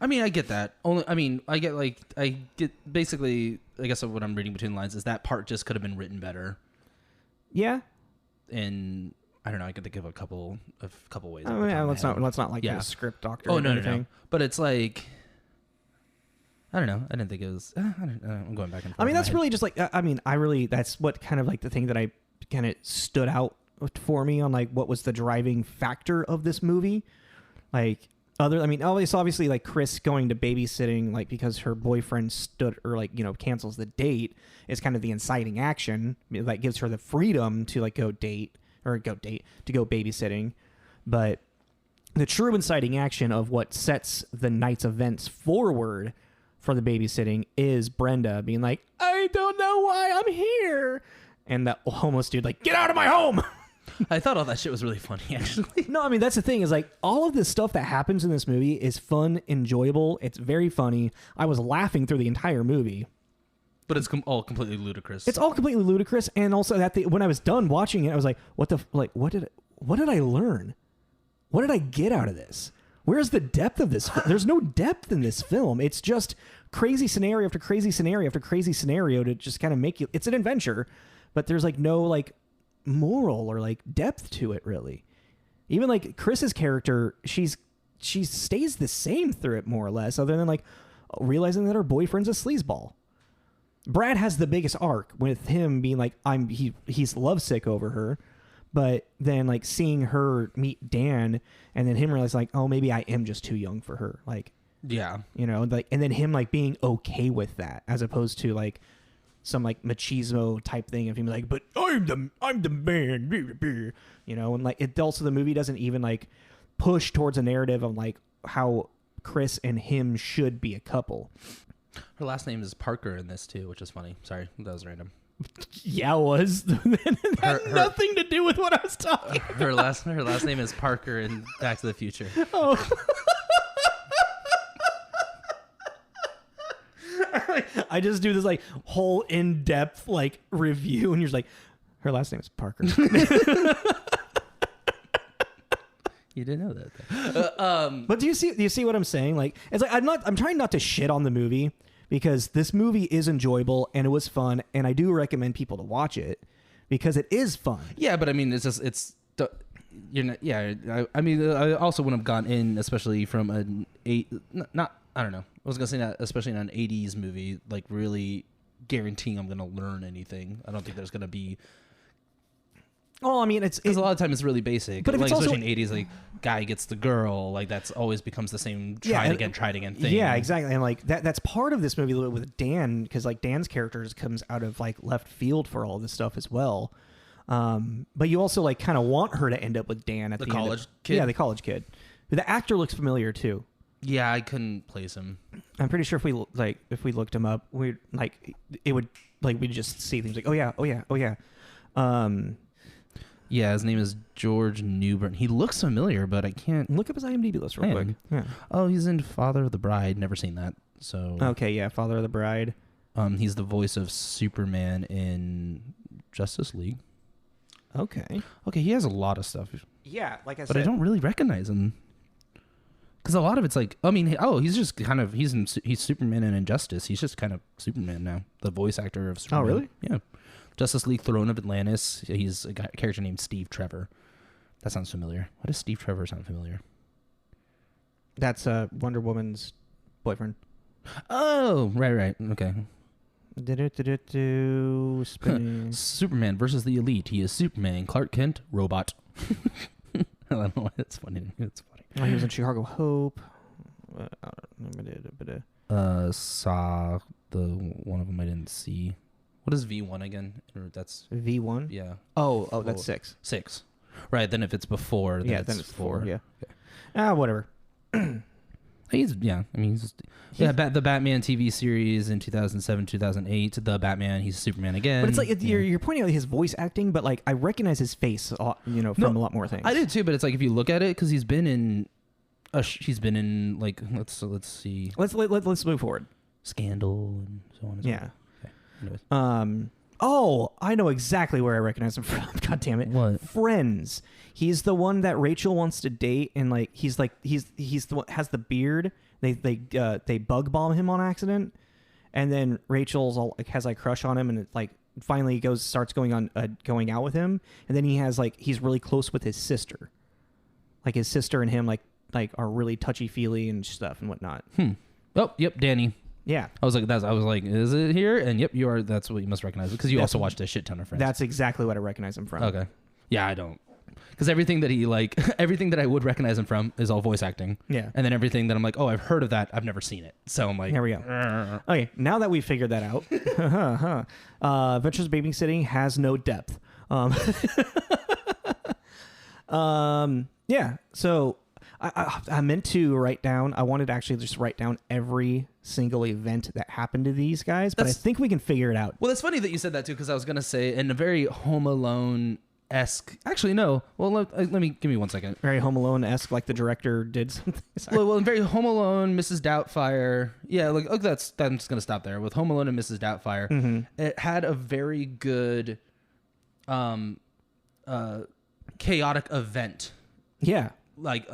I mean, I get that. I get basically, I guess what I'm reading between the lines is that part just could have been written better. Yeah. And I don't know. I could think of a couple ways. Oh, yeah, let's not like Yeah. a script doctor. Oh or no, anything. no. But it's like, I don't know. I didn't think it was. I'm going back and forth. I mean, in my that's head. really just like that's what kind of like the thing that I kind of stood out for me on like what was the driving factor of this movie. Like obviously like Chris going to babysitting like because her boyfriend cancels the date is kind of the inciting action that gives her the freedom to like go babysitting. But the true inciting action of what sets the night's events forward for the babysitting is Brenda being like, I don't know why I'm here. And that homeless dude like, get out of my home. I thought all that shit was really funny, actually. No, I mean, that's the thing is like all of this stuff that happens in this movie is fun, enjoyable. It's very funny. I was laughing through the entire movie. But it's all completely ludicrous. It's all completely ludicrous. And also when I was done watching it, I was like, what did I learn? What did I get out of this? Where's the depth of this? There's no depth in this film. It's just crazy scenario after crazy scenario after crazy scenario to just kind of make you. It's an adventure, but there's like no like moral or like depth to it really. Even like Chris's character, she stays the same through it more or less, other than like realizing that her boyfriend's a sleazeball. Brad has the biggest arc with him being like he's lovesick over her. But then, like, seeing her meet Dan and then him realize, like, oh, maybe I am just too young for her. Like, yeah. You know, like, and then him, like, being okay with that as opposed to, like, some, like, machismo type thing of him, like, but I'm the man. You know, and, like, it also, the movie doesn't even, like, push towards a narrative of, like, how Chris and him should be a couple. Her last name is Parker in this, too, which is funny. Sorry, that was random. Yeah, it was. It had nothing to do with what I was talking about. Her last name is Parker in Back to the Future. Oh. I just do this like whole in-depth like review, and you're just like, her last name is Parker. You didn't know that, though. But do you see what I'm saying? Like, it's like I'm trying not to shit on the movie, because this movie is enjoyable and it was fun, and I do recommend people to watch it because it is fun. Yeah, but I mean, you're not. Yeah, I mean, I also wouldn't have gone in, especially from I don't know. I was gonna say that, especially in an '80s movie, like really guaranteeing I'm gonna learn anything. I don't think there's gonna be. Oh, I mean, because a lot of times it's really basic. But like, it's also, especially in '80s, like guy gets the girl, like that's always becomes the same try it again thing. Yeah, exactly. And like that's part of this movie a little bit with Dan, because like Dan's character comes out of like left field for all this stuff as well. But you also like kind of want her to end up with Dan at the college kid. Yeah, the college kid. The actor looks familiar too. Yeah, I couldn't place him. I'm pretty sure if we looked him up, we'd just see things like, oh yeah. Yeah, his name is George Newbern. He looks familiar, but I can't look up his IMDb list real quick. Yeah. Oh, he's in Father of the Bride. Never seen that. So okay, yeah, Father of the Bride. He's the voice of Superman in Justice League. Okay, he has a lot of stuff. Yeah, like I said, but I don't really recognize him because a lot of it's like, I mean, he's just kind of he's Superman in Injustice. He's just kind of Superman now, the voice actor of Superman. Oh, really? Yeah. Justice League Throne of Atlantis. He's a character named Steve Trevor. That sounds familiar. Why does Steve Trevor sound familiar? That's Wonder Woman's boyfriend. Oh, right. Okay. Superman versus the Elite. He is Superman. Clark Kent, robot. I don't know why that's funny. It's funny. Oh, he was in Chicago Hope. Saw the one of them I didn't see. What is V1 again? Or that's V1. Yeah. Oh, that's 6. 6. Right. Then if it's before, then then it's 4. Yeah. Okay. Whatever. He's the Batman TV series in 2007, 2008. The Batman. He's Superman again. But it's like you're pointing out his voice acting, but like I recognize his face, from a lot more things. I did too, but it's like if you look at it, because he's been in like let's see. Let's move forward. Scandal and so on. Yeah. Anyways. I know exactly where I recognize him from. God damn it. What? Friends. He's the one that Rachel wants to date, and like he's the one has the beard. They bug bomb him on accident, and then Rachel's all has like crush on him, and it's like finally starts going out with him, and then he's really close with his sister. Like his sister and him like are really touchy feely and stuff and whatnot. Oh, yep, Danny. Yeah, I was like, is it here? And yep, you are. That's what you must recognize it because you also watched a shit ton of Friends. That's exactly what I recognize him from. Okay. Yeah, I don't. Because everything that I would recognize him from is all voice acting. Yeah. And then everything that I'm like, oh, I've heard of that. I've never seen it. So I'm like, here we go. Okay, now that we've figured that out, Adventures Babysitting has no depth. Yeah. So I meant to write down. I wanted to actually just write down every single event that happened to these guys, but I think we can figure it out. Well, it's funny that you said that too, because I was gonna say in a very Home Alone-esque. Actually, no. Well, let me give me 1 second. Very Home Alone-esque, like the director did something. Well, very Home Alone, Mrs. Doubtfire. Yeah, like I'm just gonna stop there with Home Alone and Mrs. Doubtfire. Mm-hmm. It had a very good, chaotic event. Yeah. Like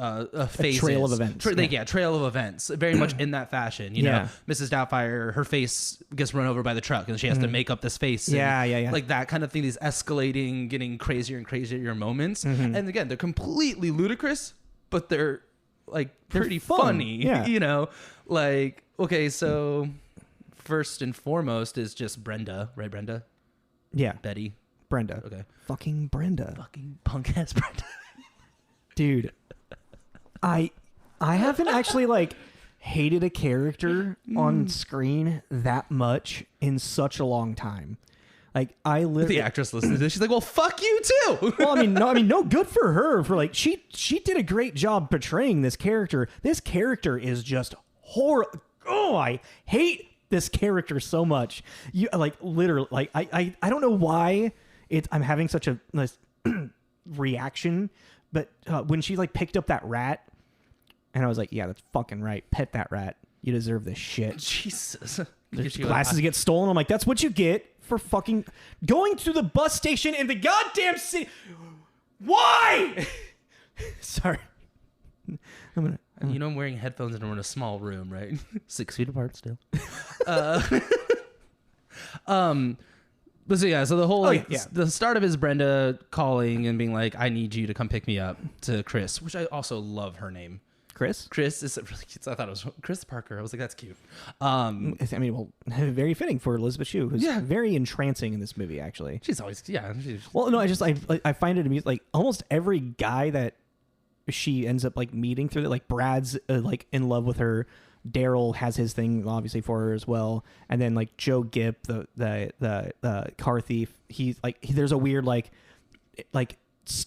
phases. Trail of events. Trail of events. Very much in that fashion. You know, Mrs. Doubtfire, her face gets run over by the truck, and she has to make up this face. Yeah. Like that kind of thing. These escalating, getting crazier and crazier moments. And again, they're completely ludicrous, but they're like pretty funny. Yeah. You know, like okay, so first and foremost is just Brenda, right? Brenda. Yeah. Betty. Brenda. Okay. Fucking Brenda. Fucking punk ass Brenda. Dude, I haven't actually like hated a character on screen that much in such a long time. Like I literally, the actress listened to this. She's like, "Well, fuck you too." Well, no, good for her for like she did a great job portraying this character. This character is just horrible. Oh, I hate this character so much. You like literally like I don't know why I'm having such a reaction. But when she like picked up that rat, and I was like, yeah, that's fucking right. Pet that rat. You deserve this shit. Jesus. Glasses get stolen. I'm like, that's what you get for fucking going to the bus station in the goddamn city. Why? Sorry. I'm wearing headphones and we're in a small room, right? 6 feet apart still. But so the whole the start of his Brenda calling and being like, "I need you to come pick me up," to Chris, which I also love her name. Chris is really cute. I thought it was Chris Parker. I was like, that's cute. Very fitting for Elisabeth Shue, who's very entrancing in this movie. Actually, she's always Well, no, I find it amusing. Like almost every guy that she ends up like meeting through that, like Brad's like in love with her. Daryl has his thing obviously for her as well, and then like Joe Gipp, the car thief. He's like there's a weird like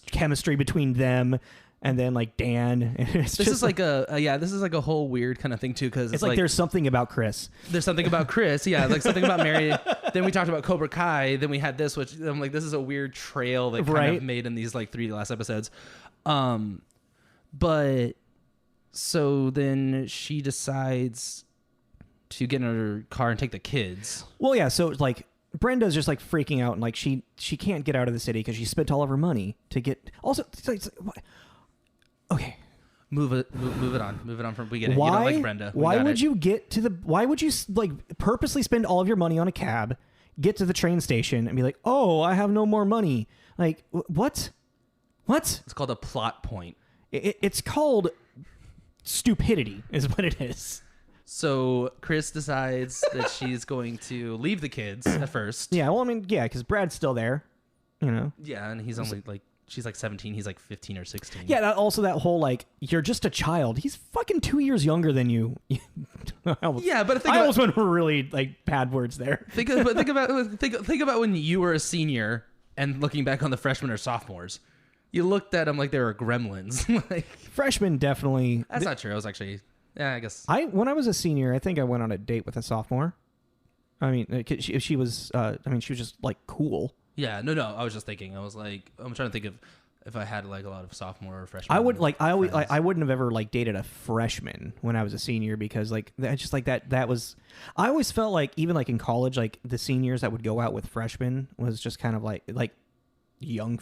chemistry between them, and then like Dan. This is like a whole weird kind of thing too, because it's like there's something about Chris. There's something about Chris, yeah, like something about Mary. Then we talked about Cobra Kai. Then we had this, which I'm like, this is a weird trail that kind of made in these like 3 last episodes, but. So then she decides to get in her car and take the kids. Well, yeah. So like Brenda's just like freaking out and like she can't get out of the city because she spent all of her money to get. Also, it's like, okay, move it on from we get it. You don't like Brenda. Why would you like purposely spend all of your money on a cab, get to the train station and be like, oh, I have no more money? Like what? It's called a plot point. It's called. Stupidity is what it is. So Chris decides that she's going to leave the kids at first. Yeah, well, because Brad's still there, you know. Yeah, and he's only like she's like 17, he's like 15 or 16. Yeah, that whole like you're just a child. He's fucking 2 years younger than you. But I almost went really like bad words there. Think about when you were a senior and looking back on the freshmen or sophomores. You looked at them like they were gremlins. Like freshmen definitely. That's not true. I was actually, I guess. When I was a senior, I think I went on a date with a sophomore. I mean, she was. She was just like cool. Yeah. No. I was just thinking. I was like, I'm trying to think of if I had like a lot of sophomore or freshman. I would like. I wouldn't have ever like dated a freshman when I was a senior because like I just like that was. I always felt like even like in college, like the seniors that would go out with freshmen was just kind of like young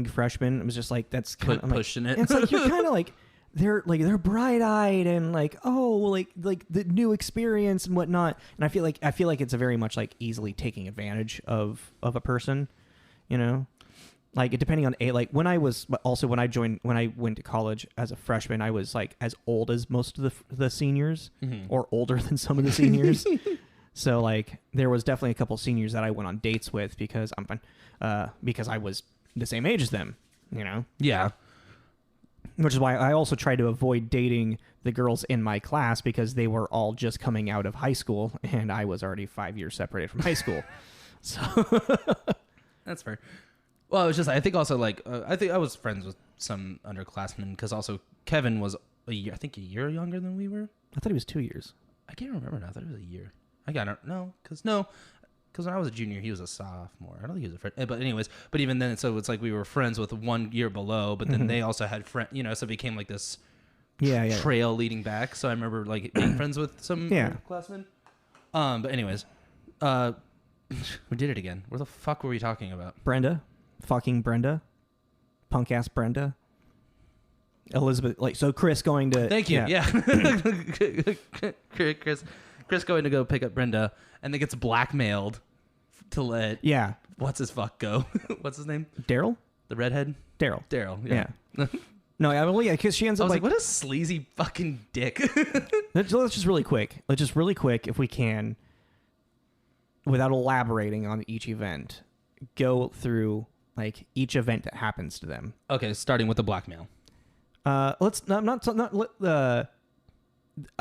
freshmen. It was just like that's kind of pushing it. It's like you're kind of like they're bright-eyed and like, oh, like the new experience and whatnot. And I feel like it's a very much like easily taking advantage of a person, you know. Like depending on like when I went to college as a freshman, I was like as old as most of the seniors, or older than some of the seniors. So like there was definitely a couple seniors that I went on dates with because I was the same age as them, you know. Yeah. Which is why I also tried to avoid dating the girls in my class because they were all just coming out of high school and I was already 5 years separated from high school. So that's fair. Well, it was just, I think also like, I think I was friends with some underclassmen because also Kevin was a year younger than we were. I thought he was 2 years. I can't remember now. I thought it was a year. I don't know. Because when I was a junior, he was a sophomore. I don't think he was a freshman. But anyways, but even then, so it's like we were friends with 1 year below, but then they also had so it became like this trail leading back. So I remember like being friends with some classmen. But anyways, we did it again. Where the fuck were we talking about? Brenda. Fucking Brenda. Punk ass Brenda. Elizabeth, like, so Chris going to... Thank you, yeah. Chris going to go pick up Brenda, and then gets blackmailed to let... Yeah. What's his fuck go? What's his name? Daryl? The redhead? Daryl, yeah. No, I mean, yeah, because she ends up like, what a sleazy fucking dick. Let's just really quick, if we can, without elaborating on each event, go through, like, each event that happens to them. Okay, starting with the blackmail. I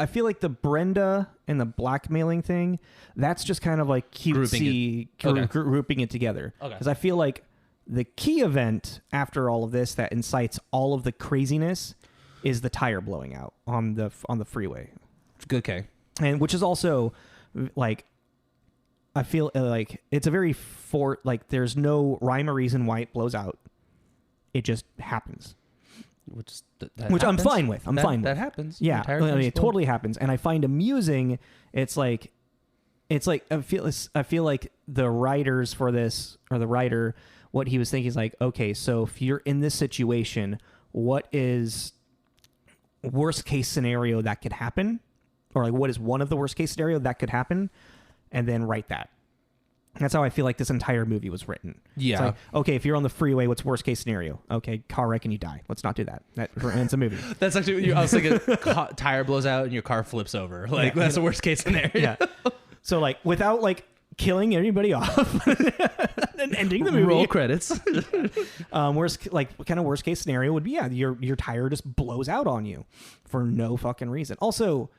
feel like the Brenda and the blackmailing thing, that's just kind of like cutesy, grouping it together. Okay. Because I feel like the key event after all of this that incites all of the craziness is the tire blowing out on the freeway. Okay. And which is also like, I feel like it's a very there's no rhyme or reason why it blows out. It just happens. Which happens. I'm fine with. That happens. Yeah, I mean, it totally happens, and I find amusing. It's like I feel like the writers for this, or the writer, what he was thinking is like, okay, so if you're in this situation, what is worst case scenario that could happen, or like what is one of the worst case scenario that could happen, and then write that. That's how I feel like this entire movie was written. Yeah. It's like, okay, if you're on the freeway, what's worst case scenario? Okay, car wreck and you die. Let's not do that. It's a movie. That's actually, I was thinking, tire blows out and your car flips over. Like, that's the worst case scenario. Yeah. So, like, without, like, killing anybody off and ending the movie. Roll credits. Worst case scenario would be, your tire just blows out on you for no fucking reason. Also,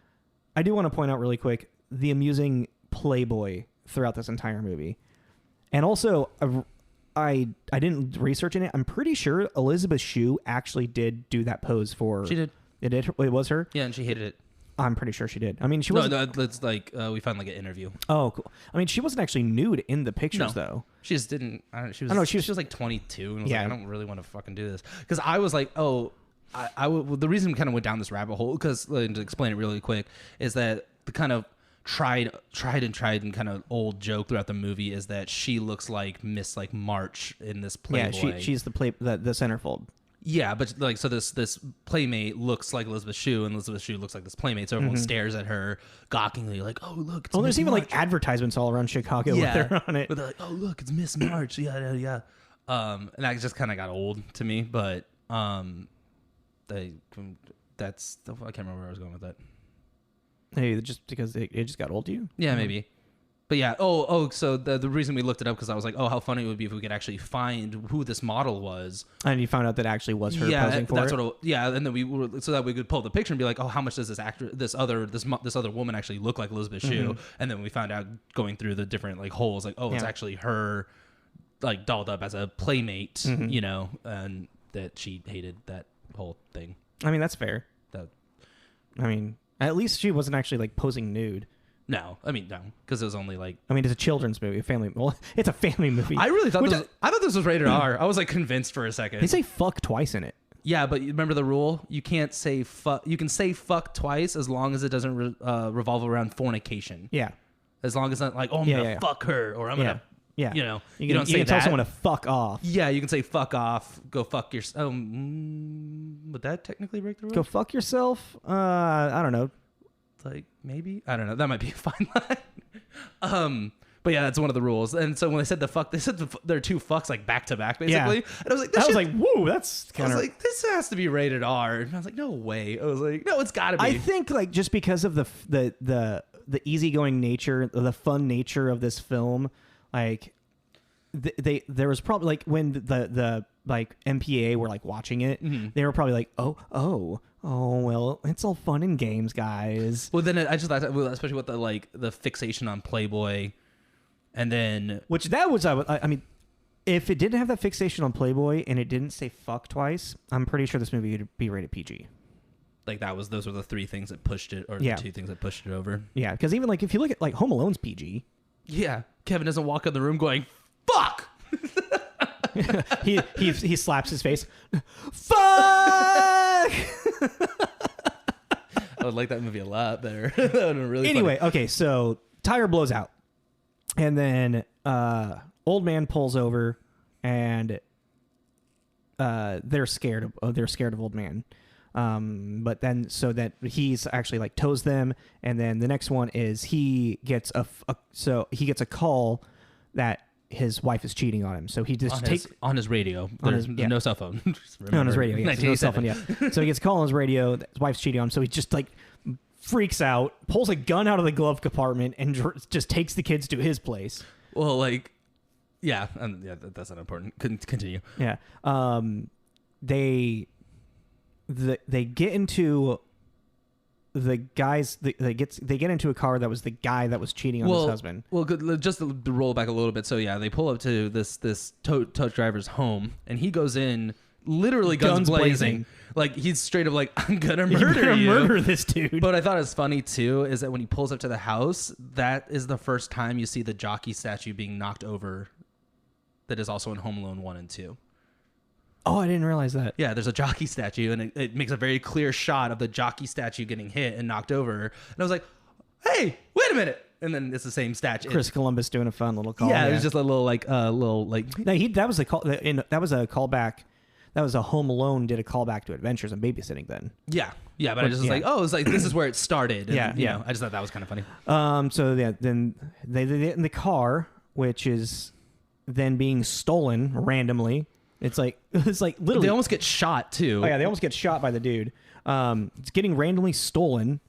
I do want to point out really quick, the amusing Playboy throughout this entire movie. And also, I didn't research in it. I'm pretty sure Elisabeth Shue actually did do that pose for... She did. It did? It was her? Yeah, and she hated it. I'm pretty sure she did. I mean, she wasn't... No, it's like, we found like an interview. Oh, cool. I mean, she wasn't actually nude in the pictures, though. She just didn't... She was like 22 and was like, I don't really want to fucking do this. Because I was like, the reason we kind of went down this rabbit hole, because, to explain it really quick, is that the kind of tried and kind of old joke throughout the movie is that she looks like Miss like March in this Playboy. Yeah, she's the centerfold. Yeah, but like, so this playmate looks like Elisabeth Shue, and Elisabeth Shue looks like this playmate. So everyone stares at her gauntingly, like, "Oh, look!" It's there's Miss even March. like advertisements all around Chicago with her on it. But they're like, "Oh, look, it's Miss March." Yeah. And that just kind of got old to me. But I can't remember where I was going with that. Hey, just because it just got old to you? Yeah, maybe. But yeah, so the reason we looked it up, because I was like, how funny it would be if we could actually find who this model was. And you found out that actually was her posing for it? And then so that we could pull up the picture and be like, how much does this other woman actually look like Elisabeth Shue? And then we found out going through the different like holes, like, it's actually her, like, dolled up as a playmate, and that she hated that whole thing. I mean, that's fair. At least she wasn't actually like posing nude. No, because it was only like... it's a children's movie, it's a family movie. I really thought I thought this was rated R. I was like convinced for a second. They say fuck twice in it. Yeah, but you remember the rule? You can't say fuck. You can say fuck twice as long as it doesn't revolve around fornication. Yeah. As long as it's not like, I'm gonna fuck her, or I'm gonna Yeah. You know, You you don't say can tell that. someone to fuck off. Yeah, you can say fuck off, go fuck yourself. Would that technically break the rule? Go fuck yourself? I don't know. Like, maybe? I don't know. That might be a fine line. But yeah, that's one of the rules. And so when they said there are two fucks like back to back, basically. Yeah. And I was like, I was like, whoa, that's I kind was of... like, this has to be rated R. And I was like, no way. I was like, no, it's got to be. I think like just because of the easygoing nature, the fun nature of this film, like there was probably like when the like MPA were like watching it, they were probably like, oh, well, it's all fun and games, guys. Well, then I just thought, especially with the fixation on Playboy, and then Which that was, I mean, if it didn't have that fixation on Playboy and it didn't say fuck twice, I'm pretty sure this movie would be rated PG. like those were the three things that pushed it, or Yeah. the two things that pushed it over. Yeah, because even like if you look at like Home Alone's PG, Yeah, Kevin doesn't walk in the room going fuck. he slaps his face. Fuck! I would like that movie a lot better. That would have been really Anyway, funny. okay, so tire blows out, and then old man pulls over, and they're scared of old man. But then so that he's actually like tows them, and then the next one is he gets a call that his wife is cheating on him. So he just on his radio. There's no cell phone. on his radio. Yeah, no cell phone. Yeah. So he gets a call on his radio that his wife's cheating on him. So he just like freaks out, pulls a gun out of the glove compartment, and just takes the kids to his place. Well, like, yeah, that's not important. Continue. Yeah. They get into the guys. They get into a car that was the guy that was cheating on his husband. Well, just to roll back a little bit. So yeah, they pull up to this tow driver's home, and he goes in literally guns blazing. Like he's straight up like, I'm gonna murder this dude. But I thought it was funny too is that when he pulls up to the house, that is the first time you see the jockey statue being knocked over. That is also in Home Alone 1 and 2. Oh, I didn't realize that. Yeah, there's a jockey statue, and it makes a very clear shot of the jockey statue getting hit and knocked over. And I was like, hey, wait a minute. And then it's the same statue. Chris Columbus doing a fun little call. Yeah, it was just a little like No, that was a call. That was a callback. That was a Home Alone did a callback to Adventures in Babysitting. Then. Yeah, but I just was like, oh, it's like this is where it started. And, you know, I just thought that was kind of funny. So yeah, then they get in the car, which is then being stolen randomly. It's like literally They almost get shot too. Oh yeah, they almost get shot by the dude. It's getting randomly stolen,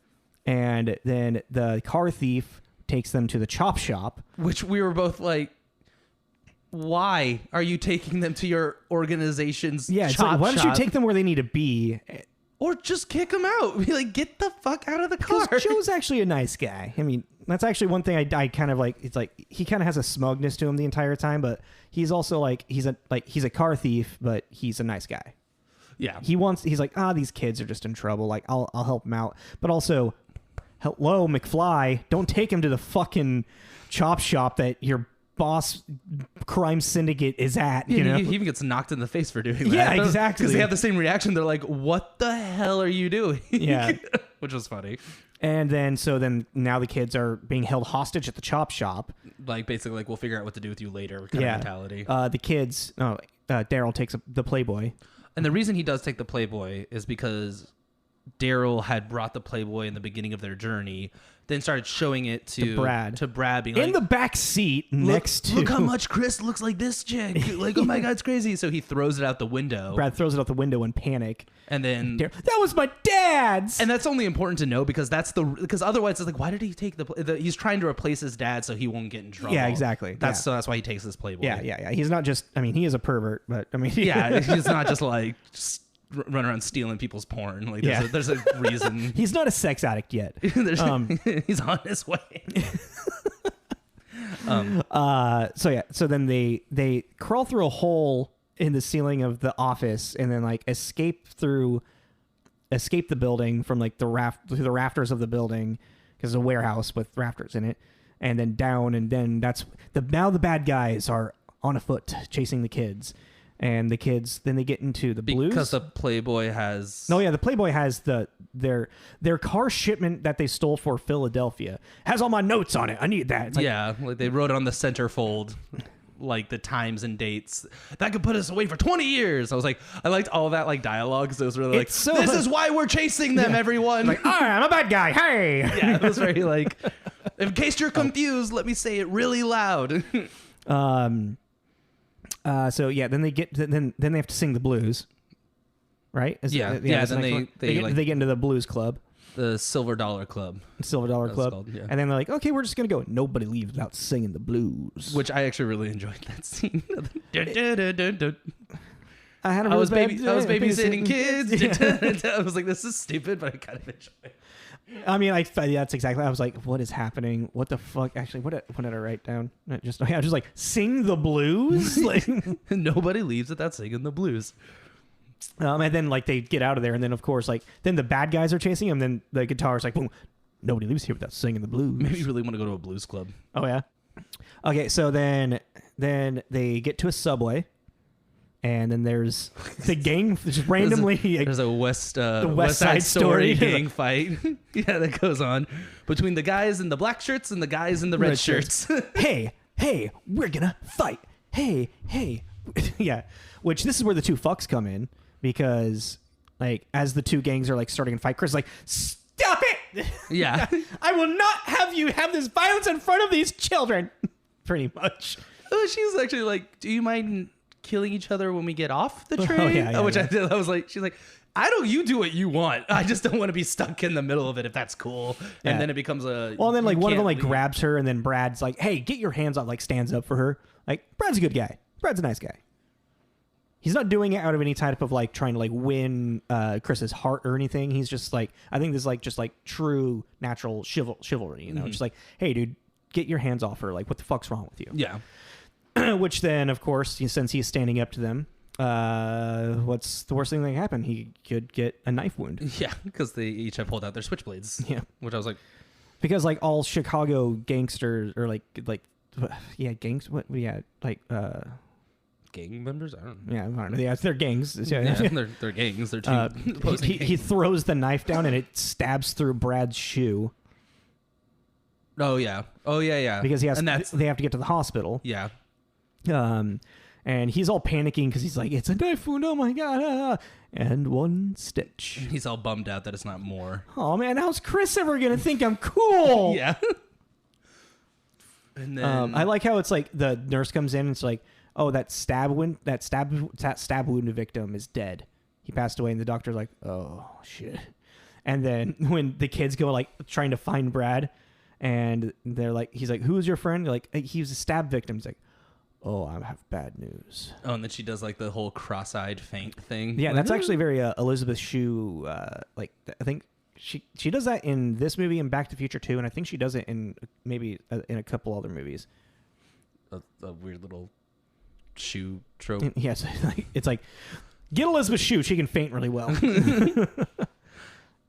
and then the car thief takes them to the chop shop. Which we were both like, why are you taking them to your organization's It's chop like, why don't you shop? take them where they need to be? Or just kick them out. Be like, get the fuck out of the car. Because Joe's actually a nice guy. I mean, that's actually one thing I kind of like. It's like he kind of has a smugness to him the entire time, but he's also like he's a car thief, but he's a nice guy. Yeah. He's like, these kids are just in trouble. Like I'll help them out, but also, hello McFly, don't take him to the fucking chop shop that your boss crime syndicate is at. You know, he even gets knocked in the face for doing that. Yeah, exactly. Because they have the same reaction. They're like, "What the hell are you doing?" Yeah, which was funny. And then now the kids are being held hostage at the chop shop. Like basically, like we'll figure out what to do with you later. Kind of mentality. The kids. Daryl takes the Playboy, and the reason he does take the Playboy is because Daryl had brought the Playboy in the beginning of their journey, then started showing it to Brad being in like, the back seat next to. Look how much Chris looks like this chick. Like, oh my God, it's crazy. So he throws it out the window. Brad throws it out the window in panic. And then that was my dad's. And that's only important to know because because otherwise it's like, why did he take he's trying to replace his dad so he won't get in trouble. Yeah, exactly. So that's why he takes this Playboy. Yeah. He's not just. I mean, he is a pervert, but I mean, yeah, he's not just like run around stealing people's porn. Like there's a reason. He's not a sex addict yet. He's on his way. So then they crawl through a hole in the ceiling of the office and then like escape the building from like through the rafters of the building because it's a warehouse with rafters in it, and then down, and then now the bad guys are on a foot chasing the kids. And the kids, then they get into the blues. Because the Playboy has... No, yeah, the Playboy has their car shipment that they stole for Philadelphia. Has all my notes on it. I need that. It's like, like they wrote it on the centerfold. like the times and dates that could put us away for 20 years. I was like, I liked all that like dialogue because it was really like, this is why we're chasing them, everyone. Like, all right, I'm a bad guy. Hey. Yeah, it was very like, in case you're confused, let me say it really loud. So yeah, then they get then they have to sing the blues, right? Then they get into the blues club, the Silver Dollar Club, Club, yeah. And then they're like, okay, we're just gonna go. Nobody leaves without singing the blues, which I actually really enjoyed that scene. I was babysitting kids. I was like, this is stupid, but I kind of enjoy it. I mean, that's exactly. I was like, "What is happening? What the fuck?" Actually, what did I write down? Just like sing the blues. Like nobody leaves without singing the blues. And then like they get out of there, and then of course like then the bad guys are chasing him. Then the guitar's like, boom, nobody leaves here without singing the blues. Maybe you really want to go to a blues club. Oh yeah. Okay, so then they get to a Subway. And then there's the gang just randomly. There's a West Side Story gang fight. Yeah, that goes on between the guys in the black shirts and the guys in the red shirts. hey, we're gonna fight. Hey. Yeah, which this is where the two fucks come in because like as the two gangs are like starting to fight, Chris is like, stop it. Yeah. I will not have you have this violence in front of these children. Pretty much. She was actually like, do you mind killing each other when we get off the train? I did. I was like, she's like, you do what you want. I just don't want to be stuck in the middle of it if that's cool. Yeah. And then it becomes a... Well, and then like one of them like grabs her and then Brad's like, hey, get your hands off, like stands up for her. Like, Brad's a good guy. Brad's a nice guy. He's not doing it out of any type of like trying to like win Chris's heart or anything. He's just like, I think this is like just like true natural chivalry, you know? Just like, hey, dude, get your hands off her. Like, what the fuck's wrong with you? Yeah. Which then, of course, since he's standing up to them, what's the worst thing that can happen? He could get a knife wound. Yeah, because they each have pulled out their switchblades. Yeah. Which I was like... Because, like, all Chicago gangsters, or, gangs, what, yeah, gang members? I don't know. Yeah, I don't know. Yeah, they're gangs. Yeah, they're gangs. They're two opposing gangs. He throws the knife down, and it stabs through Brad's shoe. Oh, yeah. Because they have to get to the hospital. Yeah. And he's all panicking because he's like, it's a knife wound, oh my god, and one stitch. He's all bummed out that it's not more. Oh man, how's Chris ever gonna think I'm cool? Yeah. And then I like how it's like the nurse comes in and it's like, oh, that stab wound victim is dead. He passed away, and the doctor's like, oh shit. And then when the kids go like trying to find Brad, and they're like, he's like, who's your friend? They're like, he was a stab victim. He's like, oh, I have bad news. Oh, and then she does like the whole cross-eyed faint thing. Yeah, like, that's actually very Elisabeth Shue. I think she does that in this movie and Back to the Future 2, and I think she does it in maybe in a couple other movies. A weird little shoe trope. Yes, it's like, get Elisabeth Shue. She can faint really well.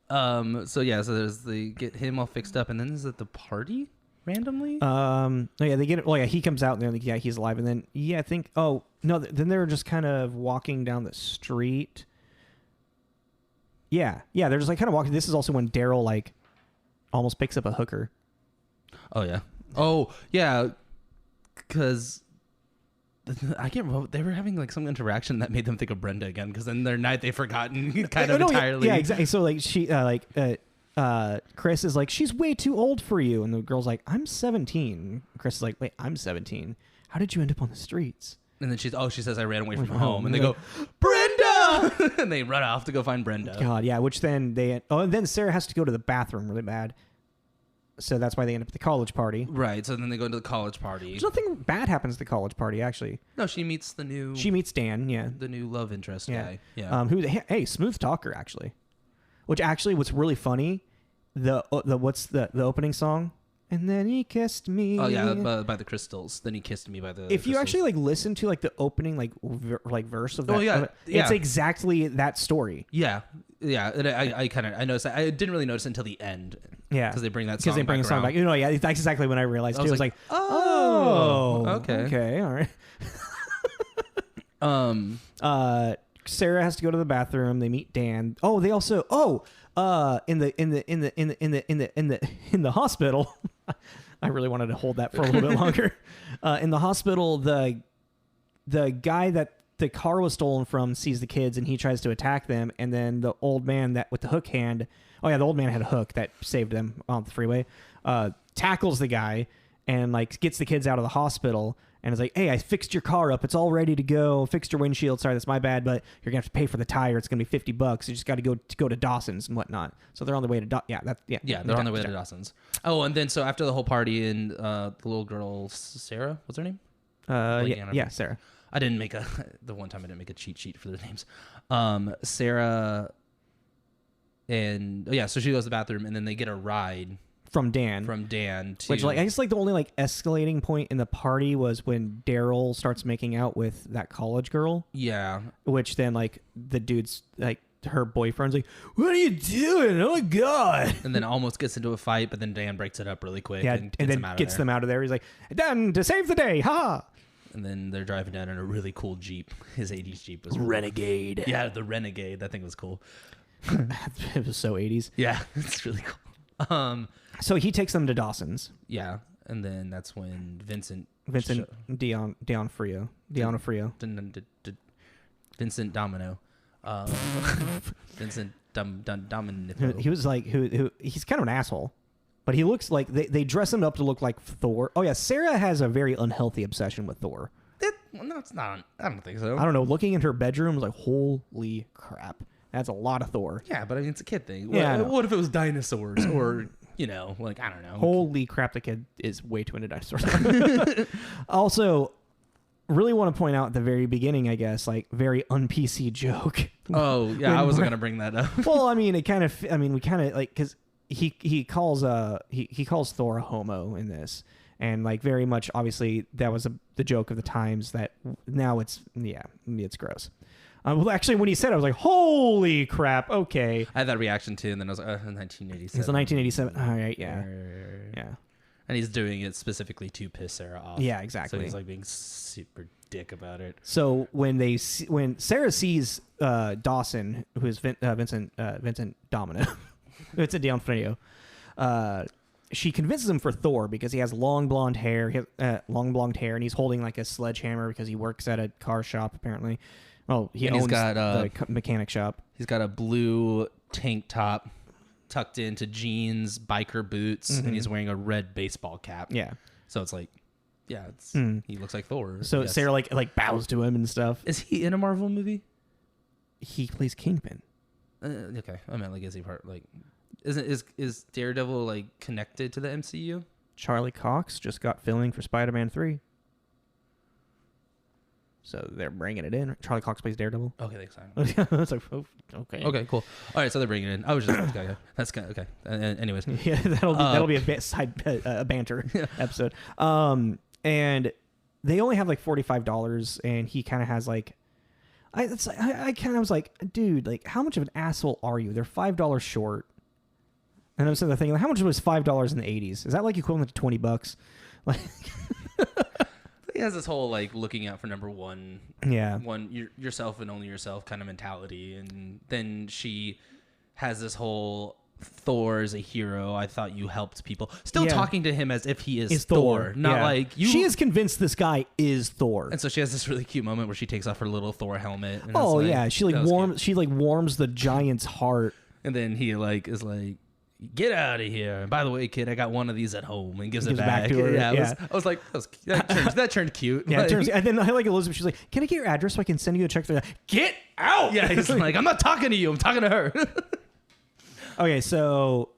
So there's get him all fixed up, and then is it the party? Randomly? No, yeah, they get it. Well, yeah, he comes out and they're like, yeah, he's alive. And then, yeah, I think, oh, no, then they're just kind of walking down the street. Yeah, they're just like kind of walking. This is also when Daryl, like, almost picks up a hooker. Oh, yeah. Oh, yeah, because I can't remember. They were having, like, some interaction that made them think of Brenda again, because then their night they've forgotten kind of entirely. Yeah, exactly. So, like, she, Chris is like, she's way too old for you. And the girl's like, I'm 17. Chris is like, wait, I'm 17. How did you end up on the streets? And then she says, I ran away from home. And they go, Brenda! And they run off to go find Brenda. God, yeah. Which then and then Sarah has to go to the bathroom really bad. So that's why they end up at the college party. Right. So then they go into the college party. There's nothing bad happens at the college party, actually. No, she meets Dan, yeah. The new love interest guy. Yeah. Hey, smooth talker, actually. Which actually, what's really funny, what's the opening song? And then he kissed me. Oh yeah, by the Crystals. Then he kissed me by the. If Crystals. you actually like listen to like the opening verse of that, yeah. It's exactly that story. Yeah. And I noticed that. I didn't really notice until the end. Yeah, because they bring that song back. Back. You know, yeah, that's exactly when I realized too. I was like, okay, all right. Sarah has to go to the bathroom. They meet Dan. Oh, they also in the hospital. I really wanted to hold that for a little bit longer. In the hospital, the guy that the car was stolen from sees the kids and he tries to attack them, and then the old man that with the hook hand, the old man had a hook that saved them on the freeway, tackles the guy and like gets the kids out of the hospital and is like, hey, I fixed your car up, it's all ready to go, fixed your windshield, sorry that's my bad, but you're gonna have to pay for the tire, it's gonna be $50, you just got to go to Dawson's and whatnot. So they're on the way to they're on their way to Dawson's. Oh, and then so after the whole party and the little girl Sarah, what's her name? Sarah. I didn't make the one time I didn't make a cheat sheet for the names. Sarah and so she goes to the bathroom and then they get a ride from Dan to, which like I guess like the only like escalating point in the party was when Daryl starts making out with that college girl. Yeah. Which then like the dude's like her boyfriend's like, what are you doing? Oh my god! And then almost gets into a fight, but then Dan breaks it up really quick. Yeah, and then gets them out of there. He's like, done to save the day, ha! And then they're driving down in a really cool Jeep. His 80s Jeep was Renegade. Yeah, the Renegade. That thing was cool. It was so 80s. Yeah, it's really cool. So he takes them to Dawson's. Yeah, and then that's when Vincent D'Onofrio. Vincent Domino. Vincent Domino. He was like, he's kind of an asshole. But he looks like they dress him up to look like Thor. Oh yeah, Sarah has a very unhealthy obsession with Thor. No, it's not. I don't think so. I don't know. Looking in her bedroom, I was like, holy crap, that's a lot of Thor. Yeah, but I mean, it's a kid thing. Yeah. What if it was dinosaurs or like I don't know. Holy crap, the kid is way too into dinosaurs. Also, really want to point out at the very beginning, I guess, like very un-PC joke. Oh yeah, I wasn't gonna bring that up. Well, I mean, we kind of like because. He calls Thor a homo in this, and like very much obviously that was the joke of the times. That now it's gross. Well, actually, when he said it, I was like, holy crap! Okay, I had that reaction too, and then I was like, 1987. It's the 1987. All right, yeah. And he's doing it specifically to piss Sarah off. Yeah, exactly. So he's like being super dick about it. So when Sarah sees Dawson, who is Vincent Domino. It's a D'Onofrio. She convinces him for Thor because he has long blonde hair. And he's holding like a sledgehammer because he works at a car shop apparently. Well, he owns the mechanic shop. He's got a blue tank top tucked into jeans, biker boots, and he's wearing a red baseball cap. Yeah. So it's like, he looks like Thor. So Sarah like bows to him and stuff. Is he in a Marvel movie? He plays Kingpin. Okay, I meant like is he part like is Daredevil like connected to the MCU? Charlie Cox just got filming for Spider-Man 3, so they're bringing it in. Charlie Cox plays Daredevil. Okay, thanks. It's like, oh, okay, cool. All right, so they're bringing it in. I was just that's kind of okay. Anyways, yeah, that'll be a side banter episode. And they only have like $45, and he kind of has like. I kind of was like, dude, like, how much of an asshole are you? They're $5 short. And I'm sitting there thinking, like, how much was $5 in the 80s? Is that like equivalent to $20? Like, he has this whole like looking out for number one, yourself and only yourself kind of mentality, and then she has this whole Thor is a hero. I thought you helped people. Still talking to him as if he is Thor. Not like you. She is convinced this guy is Thor. And so she has this really cute moment where she takes off her little Thor helmet. And she warms the giant's heart. And then he like is like, get out of here. And by the way, kid, I got one of these at home, and gives it back to her. I was like, that turned cute. Yeah, and then I like Elizabeth. She's like, can I get your address so I can send you a check for that? Get out. Yeah, he's like, I'm not talking to you. I'm talking to her. Okay, so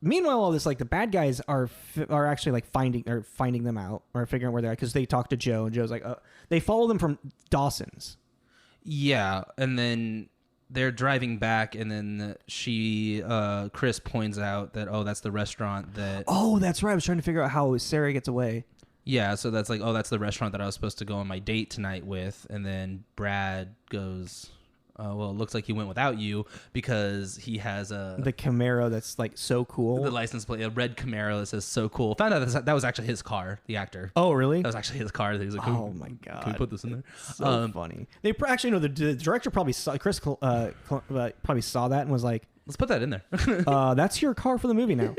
meanwhile, all this like the bad guys are actually like finding them out or figuring out where they're at because they talk to Joe, and Joe's like, they follow them from Dawson's. Yeah, and then they're driving back, and then Chris points out that that's the restaurant that. Oh, that's right. I was trying to figure out how Sarah gets away. Yeah, so that's like, that's the restaurant that I was supposed to go on my date tonight with, and then Brad goes. Well, it looks like he went without you because he has the Camaro that's like so cool. The license plate, a red Camaro that says "so cool." Found out that was actually his car, the actor. Oh, really? That was actually his car. He was like, "Oh my god, can we put this in there?" So funny. They actually know the director probably saw probably saw that and was like, "Let's put that in there." That's your car for the movie now.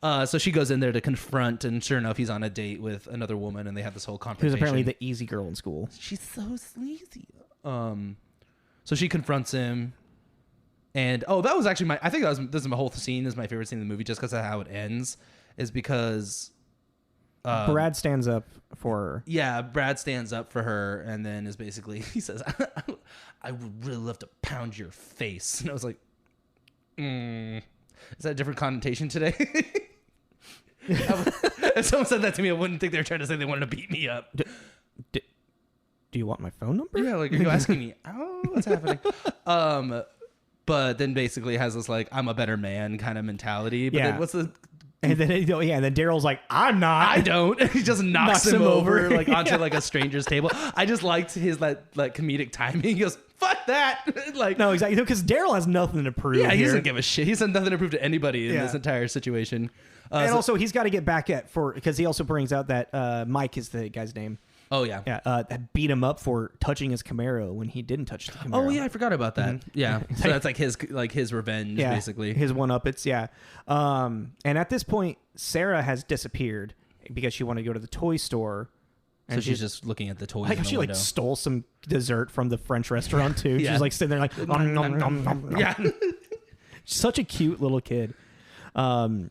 So she goes in there to confront, and sure enough, he's on a date with another woman, and they have this whole conversation. Who's apparently the easy girl in school. She's so sleazy. So she confronts him, and that was actually this is my whole scene. This is my favorite scene in the movie, just because of how it ends. Is because Brad stands up for her. Yeah, Brad stands up for her, and then is basically he says, "I would really love to pound your face," and I was like, "Is that a different connotation today?" If someone said that to me, I wouldn't think they were trying to say they wanted to beat me up. Do you want my phone number? Yeah, like, are you asking me? Oh, what's happening? But then basically has this like I'm a better man kind of mentality. But then what's the and then Daryl's like, I'm not. I don't. He just knocks him over like onto like a stranger's table. I just liked his like comedic timing. He goes, "Fuck that!" Like no, exactly, because Daryl has nothing to prove. Yeah, he here. doesn't give a shit. He's had nothing to prove to anybody in this entire situation. And also, he's got to get back at because he also brings out that Mike is the guy's name. Oh yeah, that beat him up for touching his Camaro when he didn't touch the Camaro. Oh yeah, I forgot about that. Mm-hmm. Yeah, so that's like his revenge, basically. His one-uppets, yeah. And at this point, Sarah has disappeared because she wanted to go to the toy store. And so she's just looking at the toys. Like in the she window. Like stole some dessert from the French restaurant too. Yeah. She's like sitting there like, nom, nom, nom, nom, nom. Yeah, such a cute little kid. And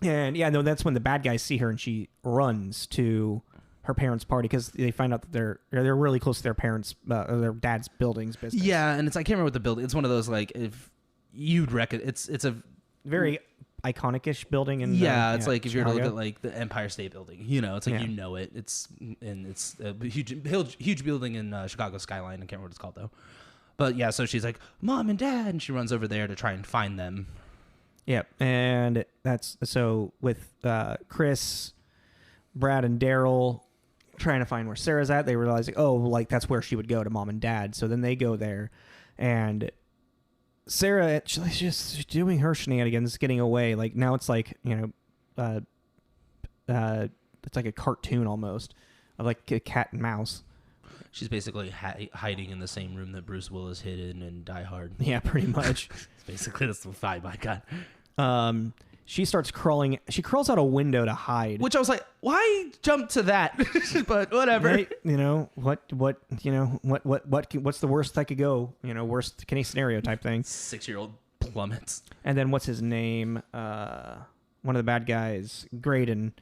that's when the bad guys see her and she runs to her parents' party because they find out that they're really close to their parents, their dad's building's business. Yeah, and I can't remember what the building. It's one of those like if you'd reckon it's a very iconic-ish building. It's like if you were to look at like the Empire State Building, it's like it. It's a huge building in Chicago skyline. I can't remember what it's called though. But yeah, so she's like, "Mom and Dad," and she runs over there to try and find them. Yeah, and that's so with Chris, Brad, and Daryl trying to find where Sarah's at. They realize that's where she would go to Mom and Dad. So then they go there, and Sarah, she's just doing her shenanigans, getting away. Like now it's like it's like a cartoon almost of like a cat and mouse. She's basically hiding in the same room that Bruce Willis hid in Die Hard. Yeah, pretty much. Basically, that's the vibe I got. She starts crawling. She crawls out a window to hide. Which I was like, why jump to that? But whatever. Right? What's the worst that could go? Worst case scenario type thing. 6-year-old plummets. And then what's his name? One of the bad guys, Graydon.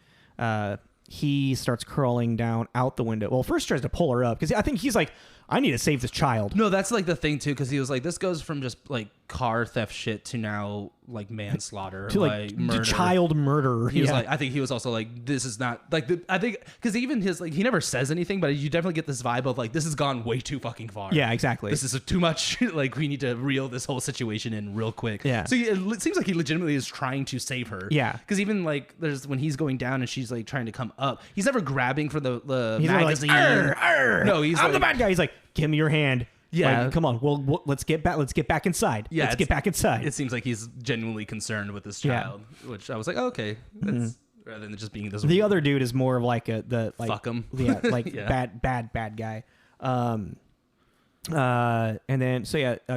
He starts crawling down out the window. Well, first tries to pull her up because I think he's like, I need to save this child. No, that's like the thing too, because he was like, this goes from just like car theft shit to now like manslaughter to like murder. To child murder. He was like, I think he was also like, this is not like I think because even his like he never says anything, but you definitely get this vibe of like this has gone way too fucking far. Yeah, exactly. This is too much. Like we need to reel this whole situation in real quick. Yeah. So it seems like he legitimately is trying to save her. Yeah. Because even like there's when he's going down and she's like trying to come up, he's never grabbing for the he's magazine. Like, arr, arr. No, he's I'm like, the bad guy. He's like, give me your hand. Yeah, come on. Well, let's get back. Let's get back inside. Yeah, let's get back inside. It seems like he's genuinely concerned with this child, which I was like, oh, okay, that's rather than just being this. The other dude is more of like fuck him. Yeah, like bad guy. And then